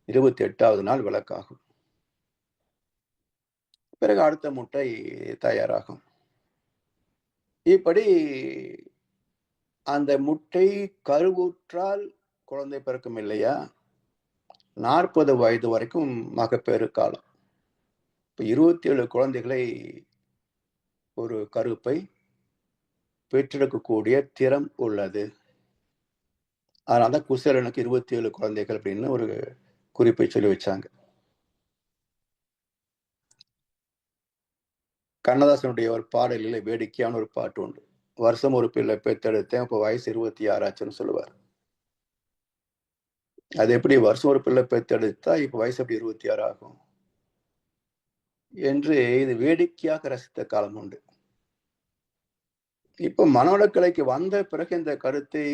28வது நாள் விளக்காகும். பிறகு அடுத்த முட்டை தயாராகும். இப்படி அந்த முட்டை கருவுற்றால் குழந்தை பிறக்கும் இல்லையா? 40 வயது வரைக்கும் மகப்பேறு காலம். 27 குழந்தைகளை ஒரு கருப்பை பெற்றெடுக்கக்கூடிய திறம் உள்ளது. அதனால்தான் குசேலனுக்கு 27 குழந்தைகள் அப்படின்னு ஒரு குறிப்பை சொல்லி வச்சாங்க. கண்ணதாசனுடைய ஒரு பாடலில் வேடிக்கையான ஒரு பாட்டு உண்டு. வருஷம் ஒரு பிள்ளை பெற்றெடுத்தேன், அப்போ வயசு 26 ஆச்சுன்னு சொல்லுவார். அது எப்படி வருஷம் ஒரு பிள்ளை பெற்றெடுத்தா இப்ப வயசு எப்படி 26 ஆகும் என்று இது வேடிக்கையாக ரசித்த காலம் உண்டு. இப்ப மனவளக்கலைக்கு வந்த பிறகு இந்த கருத்தை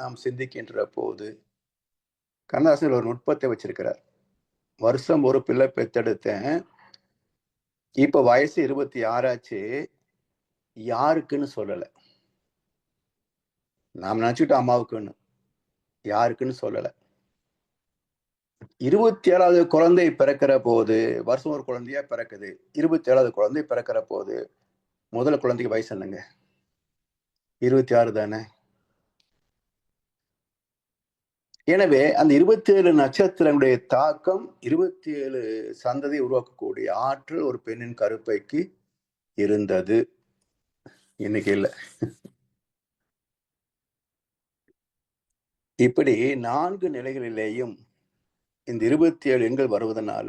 நாம் சிந்திக்கின்ற போது கண்ணதாசன் ஒரு நுட்பத்தை வச்சிருக்கிறார். வருஷம் ஒரு பிள்ளை பெத்தெடுத்தேன், இப்ப வயசு 26 ஆச்சு, யாருக்குன்னு சொல்லல. நாம் நினைச்சுட்டோம் அம்மாவுக்குன்னு, யாருக்குன்னு சொல்லல. 27வது குழந்தை பிறக்கிற போது, வருஷம் ஒரு குழந்தையா பிறக்குது, 27வது குழந்தை பிறக்கிற போது முதல் குழந்தைக்கு வயசு என்னங்க? 26 தானே. எனவே அந்த 27 நட்சத்திரங்களுடைய தாக்கம் 27 சந்ததியை உருவாக்கக்கூடிய ஆற்றல் ஒரு பெண்ணின் கருப்பைக்கு இருந்தது. இன்னைக்கு இல்லை. இப்படி 4 நிலைகளிலேயும் இந்த 27 எண்கள் வருவதனால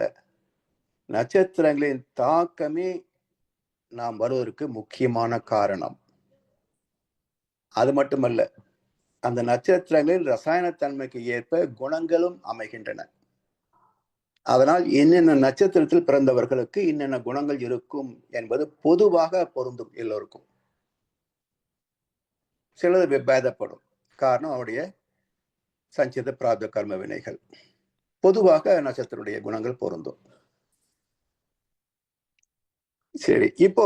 நட்சத்திரங்களின் தாக்கமே நாம் வருவதற்கு முக்கியமான காரணம். அது மட்டுமல்ல, அந்த நட்சத்திரங்களின் ரசாயன தன்மைக்கு ஏற்ப குணங்களும் அமைகின்றன. அதனால் என்னென்ன நட்சத்திரத்தில் பிறந்தவர்களுக்கு என்னென்ன குணங்கள் இருக்கும் என்பது பொதுவாக பொருந்தும் எல்லோருக்கும். சிலது பேதப்படும். காரணம் அவருடைய சஞ்சித பிராப்த கர்ம வினைகள். பொதுவாக நட்சத்திரனுடைய குணங்கள் பொருந்தும். சரி, இப்போ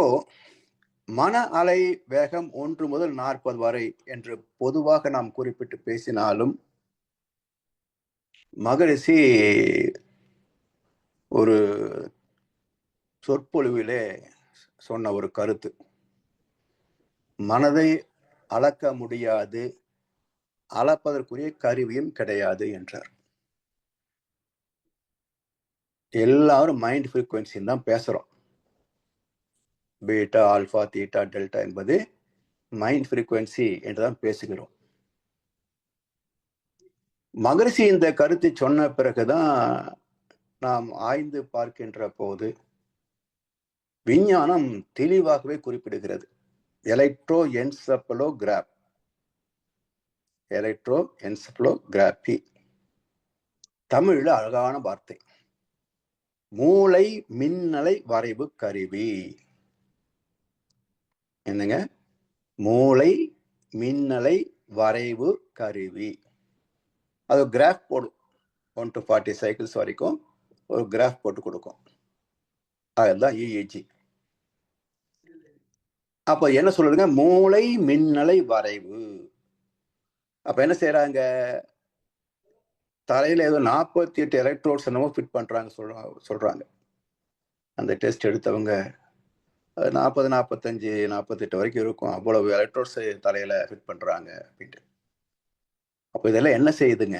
மன அலை வேகம் 1 முதல் 40 வரை என்று பொதுவாக நாம் குறிப்பிட்டு பேசினாலும், மகரிஷி ஒரு சொற்பொழிவிலே சொன்ன ஒரு கருத்து, மனதை அளக்க முடியாது, அளப்பதற்குரிய கருவியும் கிடையாது என்றார். எல்லாரும் மைண்ட் ஃப்ரீக்வன்சின்னு தான் பேசுறோம். பீட்டா, ஆல்பா, தீட்டா, டெல்டா என்பது மைண்ட் ஃப்ரீக்வன்சி என்றுதான் பேசுகிறோம். மகரிஷி இந்த கருத்தை சொன்ன பிறகுதான் நாம் ஆய்ந்து பார்க்கின்ற போது விஞ்ஞானம் தெளிவாகவே குறிப்பிடுகிறது. எலக்ட்ரோ என்செபலோகிராப், எலக்ட்ரோ என்செபலோகிராபி, தமிழ்ல அழகான வார்த்தை, மூளை மின்னலை வரைவு கருவி. என்னங்க? மூளை மின்னலை வரைவு கருவி. அது கிராஃப் போடும், 1 to 40 சைக்கிள்ஸ் வரைக்கும் ஒரு கிராஃப் போட்டு கொடுக்கும். அதுதான் EEG. அப்ப என்ன சொல்றதுங்க? மூளை மின்னலை வரைவு. அப்ப என்ன செய்யறாங்க? தலையில ஏதோ 48 எலக்ட்ரோட்ஸ் என்னமோ ஃபிட் பண்றாங்க சொல்றாங்க. அந்த டெஸ்ட் எடுத்தவங்க 40, 45, 48 வரைக்கும் இருக்கும், அவ்வளவு எலக்ட்ரோட்ஸ் தலையில ஃபிட் பண்றாங்க அப்படின்ட்டு. அப்ப இதெல்லாம் என்ன செய்யுதுங்க?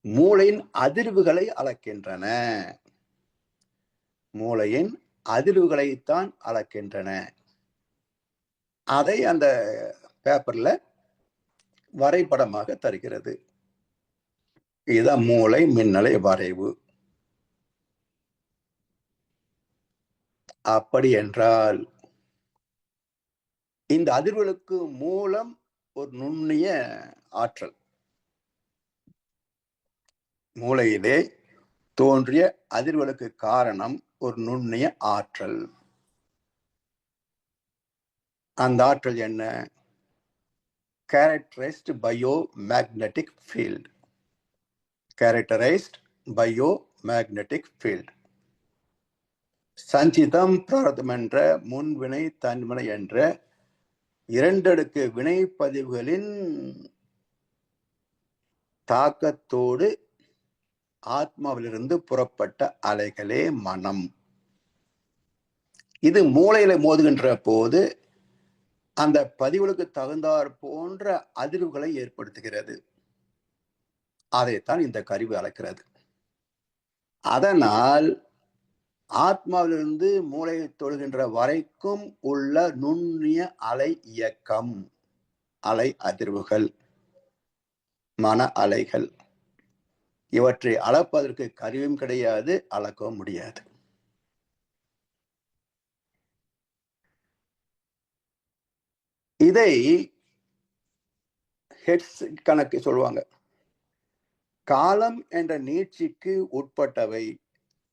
மூளையின் அதிர்வுகளை அளக்கின்றன. மூளையின் அதிர்வுகளைத்தான் அளக்கின்றன. அதை அந்த பேப்பர்ல வரைபடமாக தருகிறது. இதுதான் மூளை மின்னலை வரைவு. அப்படி என்றால் இந்த அதிர்வுகளுக்கு மூலம் ஒரு நுண்ணிய ஆற்றல், மூளையிலே தோன்றிய அதிர்வுகளுக்கு காரணம் ஒரு நுண்ணிய ஆற்றல். அந்த ஆற்றல் என்ன? characterized biomagnetic field. characterized biomagnetic field. சஞ்சிதம் பிராரதம் என்ற முன்வினை தன்வினை என்ற 2 அடுக்கு வினைப்பதிவுகளின் தாக்கத்தோடு ஆத்மாவிலிருந்து புறப்பட்ட அலைகளே மனம். இது மூளையில மோதுகின்ற போது அந்த பதிவுகளுக்கு தகுந்தாற் போன்ற அதிர்வுகளை ஏற்படுத்துகிறது. அதைத்தான் இந்த கருவி அளக்கிறது. அதனால் ஆத்மாவிலிருந்து மூளையை தொடுகின்ற வரைக்கும் உள்ள நுண்ணிய அலை இயக்கம், அலை அதிர்வுகள், மன அலைகள், இவற்றை அளப்பதற்கு கருவியும் கிடையாது, அளக்கவும் முடியாது. இதை ஹெர்ட்ஸ் கணக்கு சொல்லுவாங்க. காலம் என்ற நீட்சிக்கு உட்பட்டவை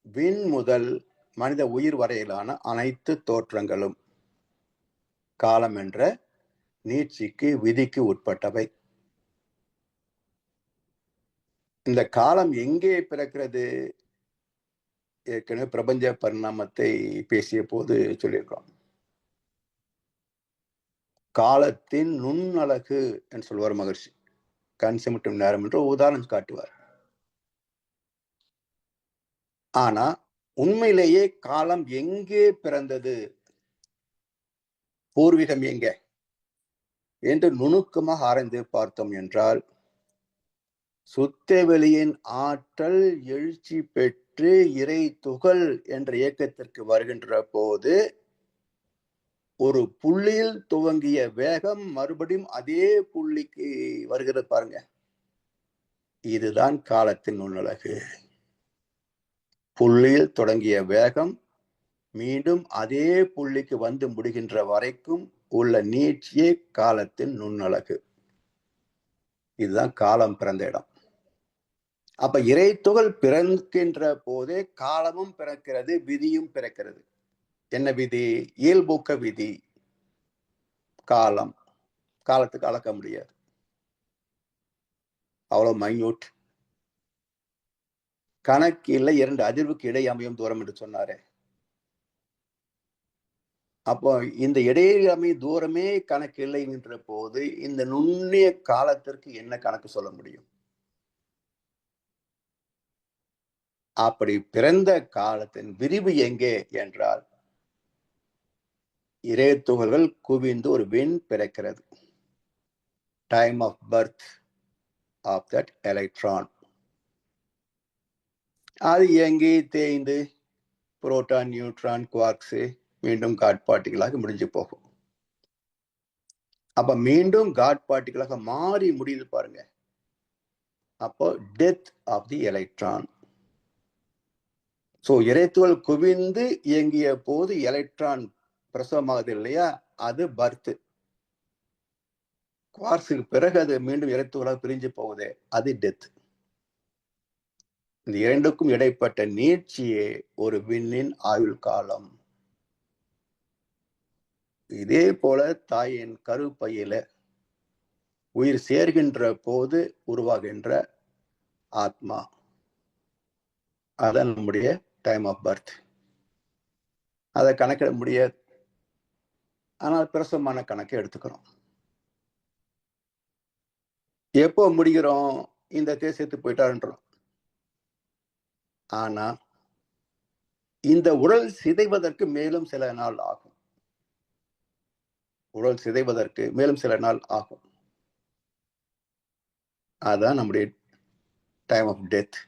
விண் முதல் மனித உயிர் வரையிலான அனைத்து தோற்றங்களும் காலம் என்ற நீட்சிக்கு விதிக்கு உட்பட்டவை. இந்த காலம் எங்கே பிறக்கிறது? ஏற்கனவே பிரபஞ்ச பரிணாமத்தை பேசிய போது சொல்லியிருக்கோம். காலத்தின் நுண்ணழகு என்று சொல்வார் மகர்ஷி. கண் சிமிட்டும் நேரம் என்று உதாரணம் காட்டுவார். ஆனா உண்மையிலேயே காலம் எங்கே பிறந்தது, பூர்வீகம் எங்கே என்று நுணுக்கமாக ஆராய்ந்து பார்த்தோம் என்றால், சுத்தவெளியின் ஆற்றல் எழுச்சி பெற்று இறை துகள் என்ற இயக்கத்திற்கு வருகின்ற போது ஒரு புள்ளியில் துவங்கிய வேகம் மறுபடியும் அதே புள்ளிக்கு வருகிறது பாருங்க. இதுதான் காலத்தின் நுண்ணழகு. புள்ளியில் தொடங்கிய வேகம் மீண்டும் அதே புள்ளிக்கு வந்து முடிகின்ற வரைக்கும் உள்ள நீட்சியே காலத்தின் நுண்ணழகு. இதுதான் காலம் பிறந்த இடம். அப்ப இறை துகள் பிறக்கின்ற போதே காலமும் பிறக்கிறது, விதியும் பிறக்கிறது. என்ன விதி? இயல்பூக்க விதி. காலம் காலத்துக்கு அளக்க முடியாது, அவ்வளவு மைன்யூட். கணக்கு இல்லை, இரண்டு அதிர்வுக்கு இடை அமையும் தூரம் என்று சொன்னாரே. அப்போ இந்த இடையே அமையும் தூரமே கணக்கு இல்லை என்ற போது இந்த நுண்ணிய காலத்திற்கு என்ன கணக்கு சொல்ல முடியும்? அப்படி பிறந்த காலத்தின் விரிவு எங்கே என்றால், இறை துகள்கள் குவிந்து ஒரு விண் பிறக்கிறது. Time of birth of that electron. அது எங்கே தேய்ந்து புரோட்டான், நியூட்ரான், குவார்க்ஸ் மீண்டும் காட் பார்ட்டிகளாக முடிஞ்சு போகும். அப்ப மீண்டும் காட் பார்ட்டிகளாக மாறி முடியுது பாருங்க. அப்போ death of the electron. So இறைத்துகள் குவிந்து இயங்கிய போது எலக்ட்ரான் பிரசவமாகுது இல்லையா, அது பர்த். குவார்க்ஸுக்கு பிறகு அது மீண்டும் இறைத்துகளாக பிரிஞ்சு போகுது, அது டெத். இந்த இரண்டுக்கும் இடைப்பட்ட நீட்சியே ஒரு விண்ணின் ஆயுள் காலம். இதே போல தாயின் கருப்பையில உயிர் சேர்கின்ற போது உருவாகின்ற ஆத்மா, அதான் நம்முடைய டைம் ஆஃப் பர்த். அதை கணக்கிட முடியாது, ஆனால் பிரசவமான கணக்கை எடுத்துக்கிறோம். எப்போ முடிகிறோம்? இந்த தேசத்து போயிட்டாருன்றோம். ஆனா இந்த உடல் சிதைவதற்கு மேலும் சில நாள் ஆகும். உடல் சிதைவதற்கு மேலும் சில நாள் ஆகும். அதான் நம்முடைய டைம் ஆஃப் டெத்.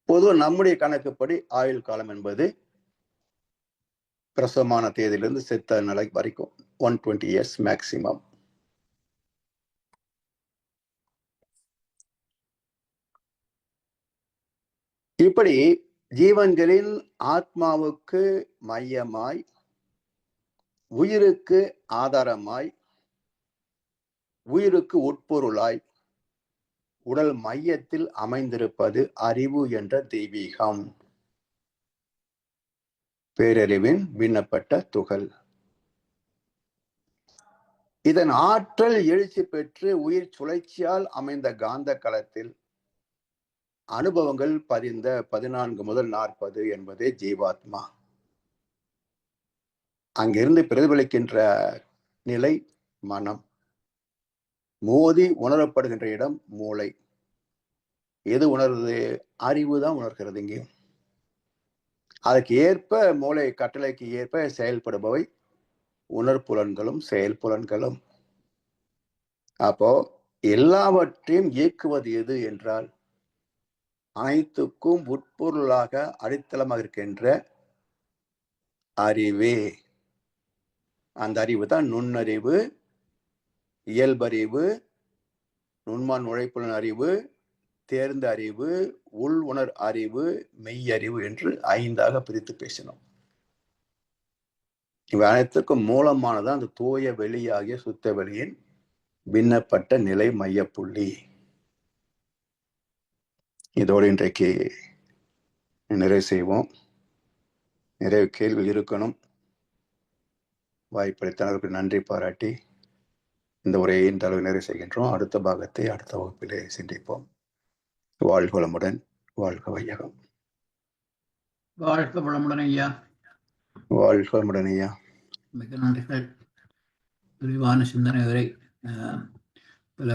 பொதுவாக நம்முடைய கணக்குப்படி ஆயுள் காலம் என்பது பிரசவமான தேதியிலிருந்து செத்த நிலை வரைக்கும் 120 years மேக்சிமம். இப்படி ஜீவன்களின் ஆத்மாவுக்கு மையமாய், உயிருக்கு ஆதாரமாய், உயிருக்கு உட்பொருளாய் உடல் மையத்தில் அமைந்திருப்பது அறிவு என்ற தெய்வீகம், பேரறிவின் விண்ணப்பட்ட துகள். இதன் ஆற்றல் எழுச்சி பெற்று உயிர் சுழற்சியால் அமைந்த காந்த களத்தில் அனுபவங்கள் பதிந்த 14 முதல் 40 என்பதே ஜீவாத்மா. அங்கிருந்து பிரதிபலிக்கின்ற நிலை மனம். மோதி உணரப்படுகின்ற இடம் மூளை. எது உணர்வது? அறிவு தான் உணர்கிறது. இங்கேயும் அதுக்கு ஏற்ப மூளை கட்டளைக்கு ஏற்ப செயல்படுபவை உணர்புலன்களும் செயல்புலன்களும். அப்போ எல்லாவற்றையும் இயக்குவது எது என்றால், அனைத்துக்கும் உட்பொருளாக அடித்தளமாக இருக்கின்ற அறிவே. அந்த அறிவு தான் நுண்ணறிவு, இயல்பறிவு, நுண்மான் உழைப்புலன் அறிவு, தேர்ந்த அறிவு, உள் உணர் அறிவு, மெய்யறிவு என்று 5ஆக பிரித்து பேசினோம். இவை அனைத்துக்கும் மூலமானதான் அந்த தூய வெளியாகிய சுத்த வெளியின் பின்னப்பட்ட நிலை மையப்புள்ளி. இதோடு இன்றைக்கு நிறைவு செய்வோம். நிறைய கேள்வி இருக்கணும். வாய்ப்பளித்தவர்களுக்கு நன்றி பாராட்டி இந்த உரையை இந்த அளவு நிறைவு செய்கின்றோம். அடுத்த பாகத்தை அடுத்த வகுப்பிலே சிந்திப்போம். வாழ்க வளமுடன், வாழ்க வையகம். வாழ்க வளமுடன் ஐயா. வாழ்க வளமுடன் ஐயா. மிக நன்றிகள். விரிவான சிந்தனை வரை பல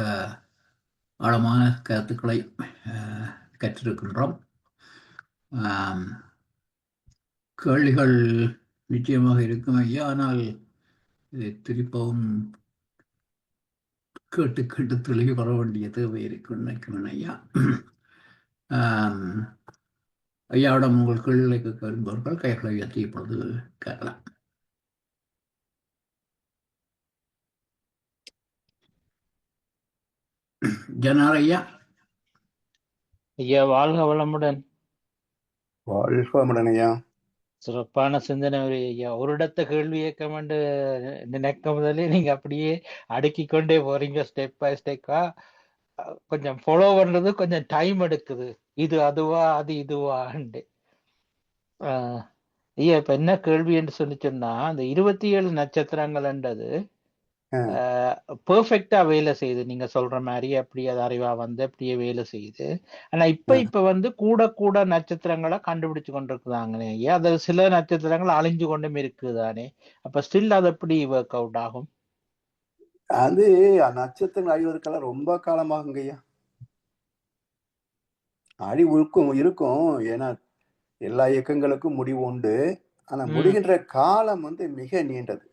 ஆழமான கருத்துக்களை கற்றிருக்கின்றோம். கேள்விகள் நிச்சயமாக இருக்கும் ஐயா. ஆனால் இதை திருப்பவும் கேட்டு கேட்டு தெளிவு வர வேண்டிய தேவை இருக்குன்னு நினைக்கிறேன் ஐயா. ஐயாவிடம் உங்கள் கேள்விகளை கேட்க விரும்புவர்கள் கைகளை உயர்த்தி இப்பொழுது கேட்கலாம். ஜனார் ஐயா. ஐயா வாழ்க வளமுடன். வாழ்க வளமுடன் ஐயா. சிறப்பான சிந்தனை ஐயா. ஒரு இடத்த கேள்வி இயக்கம் என்று நினைக்க முதலே நீங்க அப்படியே அடுக்கி கொண்டே போறீங்க ஸ்டெப் பை ஸ்டெப்பா. கொஞ்சம் ஃபாலோ பண்றது கொஞ்சம் டைம் எடுக்குது. இது அதுவா அது இதுவாண்டு. ஐயா இப்ப என்ன கேள்வி என்று சொன்னா அந்த 27 நட்சத்திரங்கள்ன்றது பெர்ஃபெக்டா வேலை செய்யுது நீங்க சொல்ற மாதிரி. அப்படி அது அறிவா வந்து அப்படியே வேலை செய்யுது. ஆனா இப்ப வந்து கூட நட்சத்திரங்களை கண்டுபிடிச்சு கொண்டிருக்குதாங்கண்ணே ஐயா. அது சில நட்சத்திரங்கள் அழிஞ்சு கொண்டும் இருக்குதானே. அப்ப ஸ்டில் அது எப்படி ஒர்க் அவுட் ஆகும்? அது நட்சத்திரங்கள் அழிவதற்கெல்லாம் ரொம்ப காலமாகுங்க ஐயா. அழிவு இருக்கும். ஏன்னா எல்லா இயக்கங்களுக்கும் முடிவு உண்டு. ஆனா முடிகின்ற காலம் வந்து மிக நீண்டது.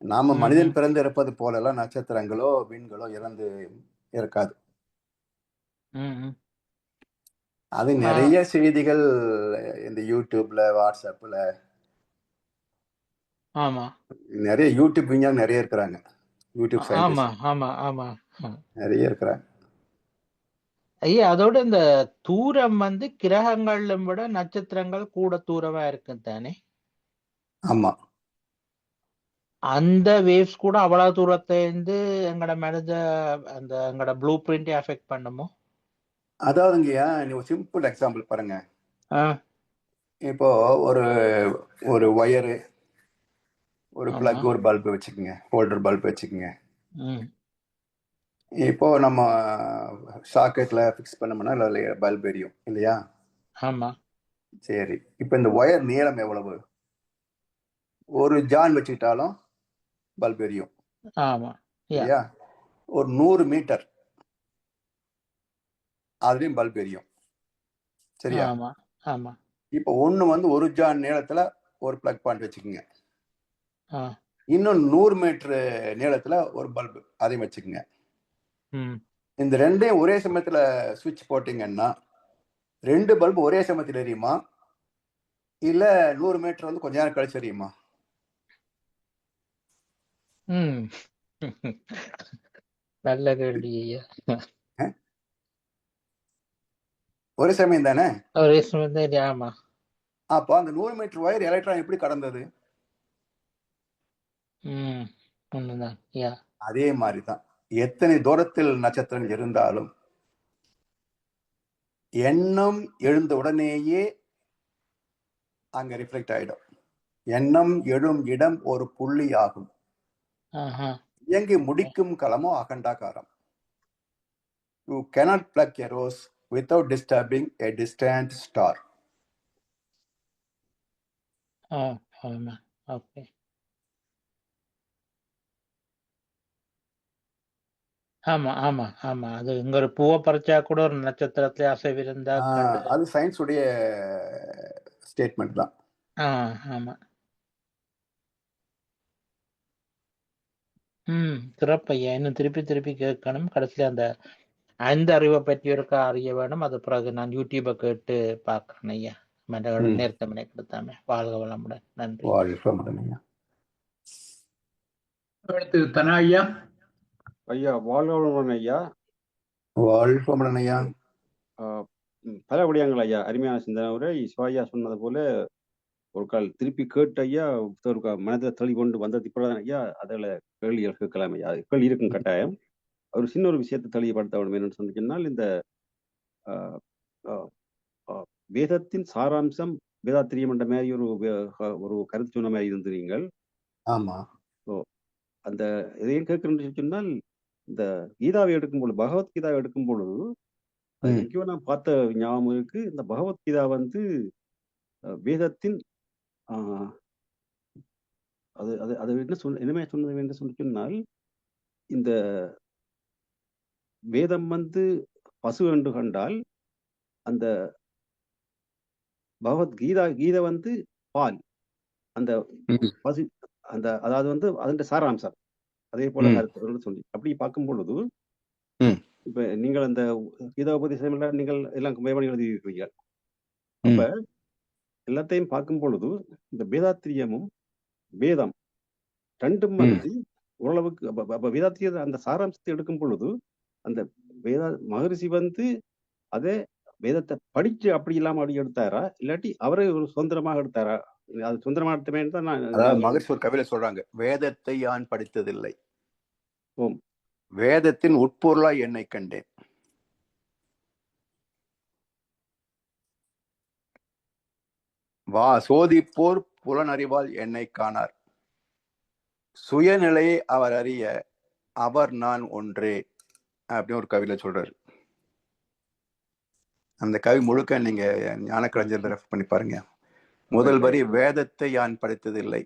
நாம மனிதன் பிறந்து இருப்பது போலெல்லாம் நட்சத்திரங்களோ விண்களோ இறந்து இருக்காது. அது நிறைய செய்திகள் இந்த யூடியூப்ல வாட்ஸ்அப்ல நிறைய யூடியூப் விஞ்ஞானம் நிறைய இருக்கிறாங்க. யூடியூப் நிறைய இருக்கிறாங்க ஐயா. அதோட இந்த தூரம் வந்து கிரகங்கள்ல விட நட்சத்திரங்கள் கூட தூரமா இருக்கு தானே. ஆமா. அந்த வேவ்ஸ் கூட அவ்வளவு தூரத்தை இருந்து எங்கட மனித அந்த எங்கட ப்ளூ பிரிண்ட் அஃபெக்ட் பண்ணுமோ? அதாவதுங்கய்யா, நீ ஒரு சிம்பிள் எக்ஸாம்பிள் பாருங்க. இப்போ ஒரு ஒயரு, ஒரு பிளக், ஒரு பல்பு வச்சுக்கோங்க, ஹோல்டர் பல்ப் வச்சுக்கோங்க. இப்போ நம்ம சாக்கெட்ல ஃபிக்ஸ் பண்ணோம்னா பல்ப் எரியும் இல்லையா? ஆமா. சரி, இப்போ இந்த ஒயர் நீளம் எவ்வளவு? ஒரு ஜான் வச்சுக்கிட்டாலும் பல்ப் எரியும். ஆமா இல்லையா? ஒரு 100 மீட்டர் அதுலயும் பல்ப் எரியும். சரியா? ஆமா. இப்போ ஒண்ணு வந்து ஒரு ஜான் நீளத்துல ஒரு பிளக் பாயிண்ட் வச்சுக்கோங்க. இன்னும் 100 மீட்டர் நீளத்துல ஒரு பல்பு அதையும் வச்சுக்கோங்க. இந்த ரெண்டையும் ஒரே சமயத்துல சுவிட்ச் போட்டீங்கன்னா 2 பல்பு ஒரே சமயத்துல எரியுமா, இல்ல 100 மீட்டர் வந்து கொஞ்ச நேரம் கழிச்சு எரியுமா? நல்ல கேள்வி ஐயா. ஒரே சமயம் தானே? ஒரே சமயம் தான். ஆமா. அப்போ அந்த 100 மீட்டர் ஒயர் எலக்ட்ரான் எப்படி கடந்தது? அதே மாதிரிதான் எத்தனை தூரத்தில் நட்சத்திரங்கள் இருந்தாலும் எண்ணம் எழுந்த உடனேயே அங்க ரிஃப்ளெக்ட் ஆயிடும். எண்ணம் எழும் இடம் ஒரு புள்ளி ஆகும். இயங்கி முடிக்கும் களமோ அகண்டாகாரம். You cannot pluck a rose without disturbing a distant star. Okay. ஆமா. அது இங்க ஒரு பூவை பறிச்சா கூட ஒரு நட்சத்திரத்துல அசைவு இருந்தா அது சயின்ஸ் உடைய ஸ்டேட்மெண்ட் தான். ஆமா. சிறப்பையா. இன்னும் திருப்பி கேட்கணும். கடைசியில அந்த அறிவை பற்றி இருக்க அறிய வேணும். அது பிறகு நான் யூடியூபை கேட்டு பார்க்கறேன் ஐயா. மற்றவர்கள் நேர்த்தமனை கொடுத்தாம. வாழ்க வளமுடன். நன்றி. வாழ்க வளமுடன். அடுத்து தனா ஐயா. ஐயா வாழ்க வளமுடன் ஐயா. வாழ்க வளமுடன் ஐயா. பல விடயங்கள் ஐயா. அருமையான சிந்தனை உரை. சிவாயா சொன்னது போல ஒரு கால் திருப்பி கேட்டு ஐயா ஒரு மனதை தெளி கொண்டு வந்தது இப்பதான் ஐயா. அதில் கேள்விகள் கேட்கலாம் ஐயா. கேள்வி இருக்கும் கட்டாயம். ஒரு சின்ன ஒரு விஷயத்தை தெளிவுபடுத்த வேண்டும் என்னன்னு சொன்னால், இந்த வேதத்தின் சாராம்சம் வேதாத்திரியம் என்ற மாதிரி ஒரு கருத்து சொன்ன மாதிரி இருந்து நீங்கள். ஆமா. அந்த இதையும் கேட்கணும்னு சொன்னால் இந்த கீதாவை எடுக்கும் பொழுது பகவத்கீதாவை எடுக்கும் பொழுது அது ம். எங்கேயோ நான் பார்த்த ஞாபகம் இருக்கு. இந்த பகவத்கீதா வந்து வேதத்தின் ஆஹ், அது அது அது என்ன இனிமே சொன்னது என்று சொன்னால் இந்த வேதம் வந்து பசு என்று கண்டால் அந்த கீதை வந்து பால். அந்த ம். பசு அந்த அதாவது வந்து அதன் சாராம்சம் அதே போல ம். கருத்து சொல்லி அப்படி பார்க்கும் பொழுது ம். இப்ப நீங்கள் அந்த கீதா உபதேசம் எல்லாம் நீங்கள் எல்லாம் மேம்படி எழுதி இருக்கிறீர்கள். அப்ப ம். எல்லாத்தையும் பார்க்கும் பொழுது இந்த வேதாத்திரியமும் வேதம் ரெண்டும் ம். வந்து ஓரளவுக்கு அப்ப வேதாத்திரிய அந்த சாராம்சத்தை எடுக்கும் பொழுது அந்த மகரிஷி வந்து அதே வேதத்தை படிச்சு அப்படி இல்லாம அப்படி எடுத்தாரா இல்லாட்டி அவரே ஒரு சுதந்திரமாக எடுத்தாரா? அது சுதந்திரமா எடுத்தமே தான் அதாவது நான் மகர்ஷி ஒரு கவிதை சொல்றாங்க, வேதத்தை யான் படித்ததில்லை, ஓம் வேதத்தின் உட்பொருளாய் என்னை கண்டேன். சோதிப்போர் புலனறிவால் என்னை காணார், சுயநிலையை அவர் அறிய அவர் நான் ஒன்றே அப்படின்னு ஒரு கவிதை சொல்றாரு. அந்த கவி முழுக்க நீங்க ஞானக்கலைஞர் ரெஃபர் பண்ணி பாருங்க. முதல் வரி வேதத்தை யான் படித்ததில்லை,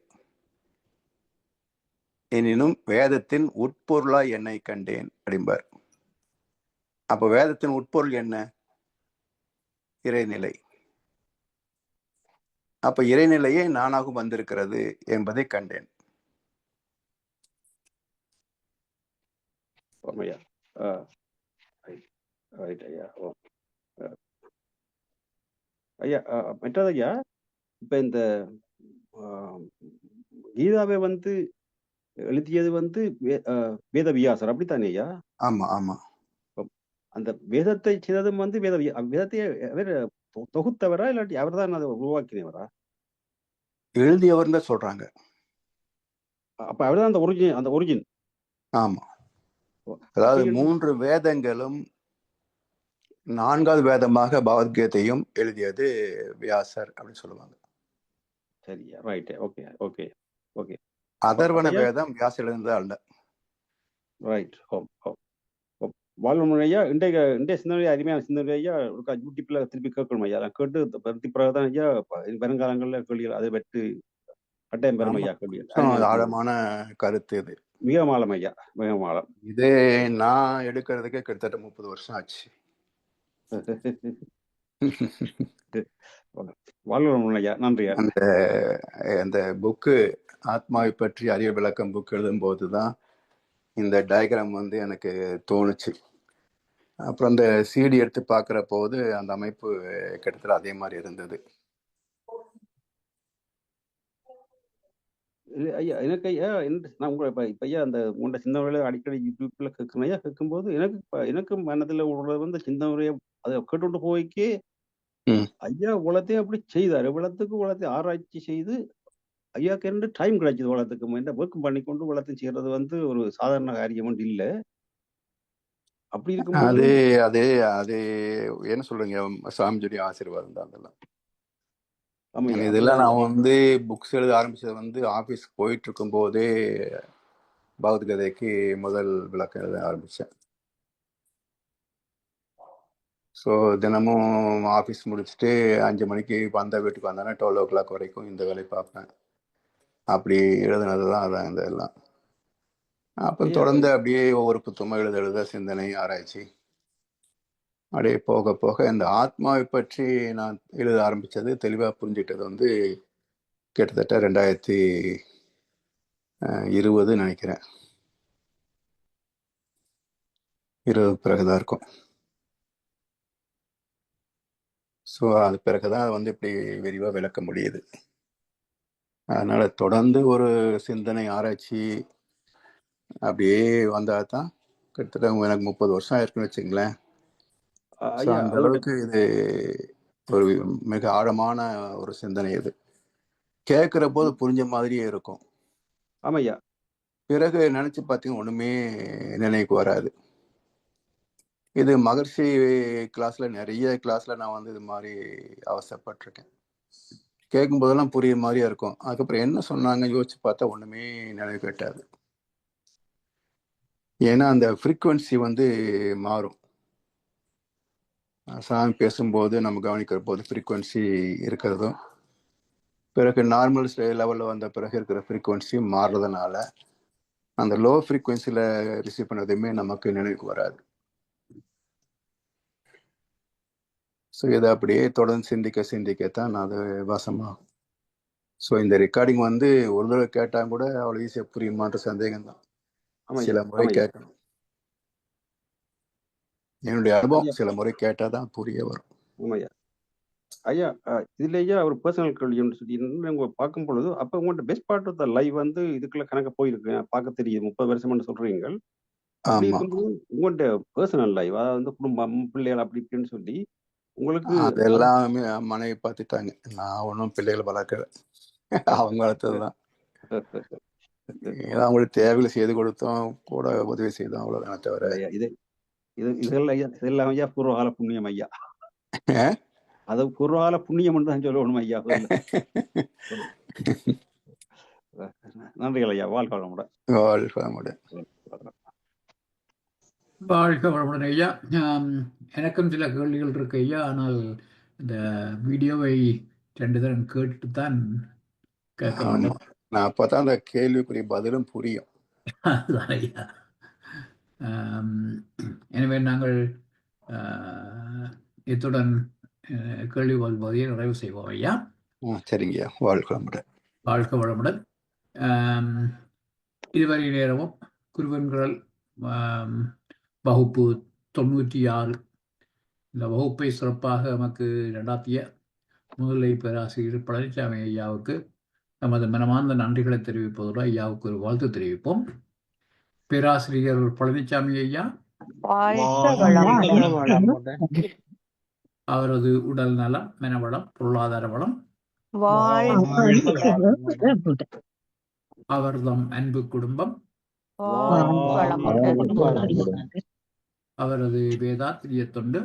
எனினும் வேதத்தின் உட்பொருளாய் என்னை கண்டேன் அப்படிம்பார். அப்ப வேதத்தின் உட்பொருள் என்ன? இறைநிலை. அப்ப இறைநிலையே நானாகவும் வந்திருக்கிறது என்பதை கண்டேன். ஐயா ஐயா ஐயா மற்றது ஐயா இப்ப இந்த கீதாவை வந்து எழுதியது வந்து வேத வியாசர் அப்படித்தானே ஐயா? ஆமா ஆமா. அந்த வேதத்தை செய்ததும் வந்து வேதத்தை தொகுத்தவரா இல்லாட்டி அவர் தான் அதை உருவாக்கினவரா? எழுதியவர்னு சொல்றாங்க. அப்ப அவர்தான் அந்த ஒரிஜின். ஆமா. அதாவது 3 வேதங்களும் 4வது வேதமாக பகவத்கீதையும் எழுதியது வியாசர் அப்படின்னு சொல்லுவாங்க. சரியா, ரைட். Okay okay okay. அதர்வன வேதம் வியாசர் எழுந்தது அல்ல. ரைட். வாழ்முறையா இன்றைய சிந்தனை அருமையான சிந்தனை ஐயா. யூடியூப்ல திருப்பி கேட்கணும் ஐயா. நான் கேட்டு பிரதி பிறகுதான் ஐயா வருங்காலங்கள்ல கேள்விகள் அதை பற்றி கட்டாயம் பெறும் ஐயா. கேள்விகள் ஆழமான கருத்து இது. மிக ஆழம் ஐயா, மிக ஆழம். இதே நான் எடுக்கிறதுக்கே கிட்டத்தட்ட 30 வருஷம் ஆச்சு. வாழ்வளமுடன் ஐயா. நன்றி. அந்த புக்கு ஆத்மாவை பற்றி அறிய விளக்கம் புக் எழுதும் போதுதான் இந்த டயக்ராம் வந்து எனக்கு தோணுச்சு. அப்புறம் அந்த சிடி எடுத்து பார்க்குற போது அந்த அமைப்பு கிட்டத்தட்ட அதே மாதிரி இருந்தது. ஐயா எனக்கு ஐயா நான் உங்களை இப்ப ஐயா அந்த உங்களோட சிந்தனைகளை அடிக்கடி யூடியூப்ல கேட்கணும் ஐயா. கேட்கும்போது எனக்கு மனதில் உள்ளது வந்து சிந்தனையை அதை கேட்டுட்டு போய்க்கு ஐயா உலகத்தையும் அப்படி செய்தார். இவ்வளத்துக்கு உலகத்தை ஆராய்ச்சி செய்து ஐயாக்கு ரெண்டு டைம் கிடைச்சது. உலகத்துக்கு இந்த ஒர்க் பண்ணிக்கொண்டு உலகத்தையும் செய்யறது வந்து ஒரு சாதாரண காரியம் ஒன்று இல்லை. அப்படி இருக்கும் அது அது அது என்ன சொல்றீங்க, சாமிஜுடைய ஆசீர்வாதம் தான் அதெல்லாம். இதெல்லாம் நான் வந்து புக்ஸ் எழுத ஆரம்பிச்சது வந்து ஆபீஸ்க்கு போயிட்டு இருக்கும் போதே பகவத்கீதைக்கு முதல் விளக்கம் எழுத ஆரம்பிச்சேன். ஸோ தினமும் ஆஃபீஸ் முடிச்சுட்டு 5 மணிக்கு வந்த வீட்டுக்கு வந்தேன்னா 12 o'clock வரைக்கும் இந்த வேலையை பார்ப்பேன். அப்படி எழுதுனது தான் அதான் இந்த எல்லாம். அப்புறம் தொடர்ந்து அப்படியே ஒவ்வொரு புத்தகமாக எழுத சிந்தனை ஆராய்ச்சி அப்படியே போக போக இந்த ஆத்மாவை பற்றி நான் எழுத ஆரம்பித்தது தெளிவாக புரிஞ்சிட்டது வந்து கிட்டத்தட்ட 2020 நினைக்கிறேன். 20 பிறகுதான் இருக்கும். ஸோ அது பிறகுதான் வந்து இப்படி விரிவாக விளக்க முடியுது. அதனால தொடர்ந்து ஒரு சிந்தனை ஆராய்ச்சி அப்படியே வந்தா தான் கிட்டத்தட்ட எனக்கு 30 வருஷம் ஆயிருக்குன்னு வச்சுங்களேன். அந்த அளவுக்கு இது ஒரு மிக ஆழமான ஒரு சிந்தனை. இது கேட்கிற போது புரிஞ்ச மாதிரியே இருக்கும். ஆமாய்யா. பிறகு நினைச்சு பார்த்தீங்கன்னா ஒண்ணுமே நினைவுக்கு வராது. இது மகர்ஷி கிளாஸ்ல நிறைய கிளாஸ்ல நான் வந்து இது மாதிரி அவசரப்பட்டிருக்கேன். கேட்கும் போதெல்லாம் புரியுற மாதிரியா இருக்கும். அதுக்கப்புறம் என்ன சொன்னாங்க யோசிச்சு பார்த்தா ஒண்ணுமே நினைவு கட்டாது. ஏன்னா அந்த ஃப்ரீக்குவன்சி வந்து மாறும். சாமி பேசும்போது நம்ம கவனிக்கிற போது ஃப்ரீக்குவன்சி இருக்கிறதும், பிறகு நார்மல் லெவலில் வந்த பிறகு இருக்கிற ஃப்ரீக்குவன்சி மாறுறதுனால அந்த லோ ஃப்ரீக்குவன்சியில் ரிசீவ் பண்ணதுமே நமக்கு நினைவுக்கு வராது. ஸோ இதை அப்படியே தொடர்ந்து சிந்திக்கத்தான் அது வாசமாகும். ஸோ இந்த ரெக்கார்டிங் வந்து ஒரு தடவை கேட்டால் கூட அவ்வளோ ஈஸியாக புரியுமான்ற சந்தேகம் தான். சில முறை கேட்கணும். என்னுடைய அனுபவம் சில முறை கேட்டால் தான் புரிய வரும். ஆமாய்யா ஐயா. இதுலயா ஒரு பர்சனல் கேள்வி சொல்லி உங்க பார்க்கும் பொழுது அப்ப உங்கள்ட்ட best part of the live வந்து இதுக்குள்ள கணக்க போயிருக்கு பார்க்க தெரியுது 30 வருஷம்னு சொல்றீங்க. அப்படி இருக்கும்போது உங்கள்ட்ட பர்சனல் லைவ் அதாவது வந்து குடும்பம் பிள்ளைகள் அப்படி இப்படின்னு சொல்லி உங்களுக்கு அதெல்லாமே மனைவி பார்த்துட்டாங்க. நான் ஒன்றும் பிள்ளைகளை வளர்க்கல, அவங்க வளர்த்ததுதான். அவங்களுக்கு தேவைகளை செய்து கொடுத்தோம், கூட உதவி செய்தோம், அவ்வளவுதான். தவிர இதெல்லாம் ஐயா பூர்வகால புண்ணியம் ஐயா. அது பூர்வகால புண்ணியம் தான் சொல்லணும் ஐயா. நன்றிகள் ஐயா. வாழ்க வளமுடன். வாழ்க வளமுடன். வாழ்க வளமுடன் ஐயா. எனக்கும் சில கேள்விகள் இருக்கு ஐயா. ஆனால் இந்த வீடியோவை 2 தரம் கேட்டு தான் கேட்க வேண்டும். நான் அப்பதான் அந்த கேள்விக்குரிய பதிலும் புரியும். அதுதான் ஐயா. எனவே நாங்கள் இத்துடன் கேள்வி பகுதியை நிறைவு செய்வோம் ஐயா. சரிங்கய்யா. வாழ்க வளமுடன். வாழ்க வளமுடன். இதுவரை நேரமும் குருவன்குரல் வகுப்பு 96 இந்த வகுப்பை சிறப்பாக நமக்கு நடாத்திய முதுநிலை பேராசிரியர் பழனிசாமி ஐயாவுக்கு நமது மனமார்ந்த நன்றிகளை தெரிவிப்பதோடு ஐயாவுக்கு ஒரு வாழ்த்து தெரிவிப்போம். பேராசிரியர் பழனிசாமி ஐயா அவரது உடல் நலம், மனவளம், பொருளாதார வளம், அவர்தம் அன்பு குடும்பம், அவரது வேதாத்திரிய தொண்டு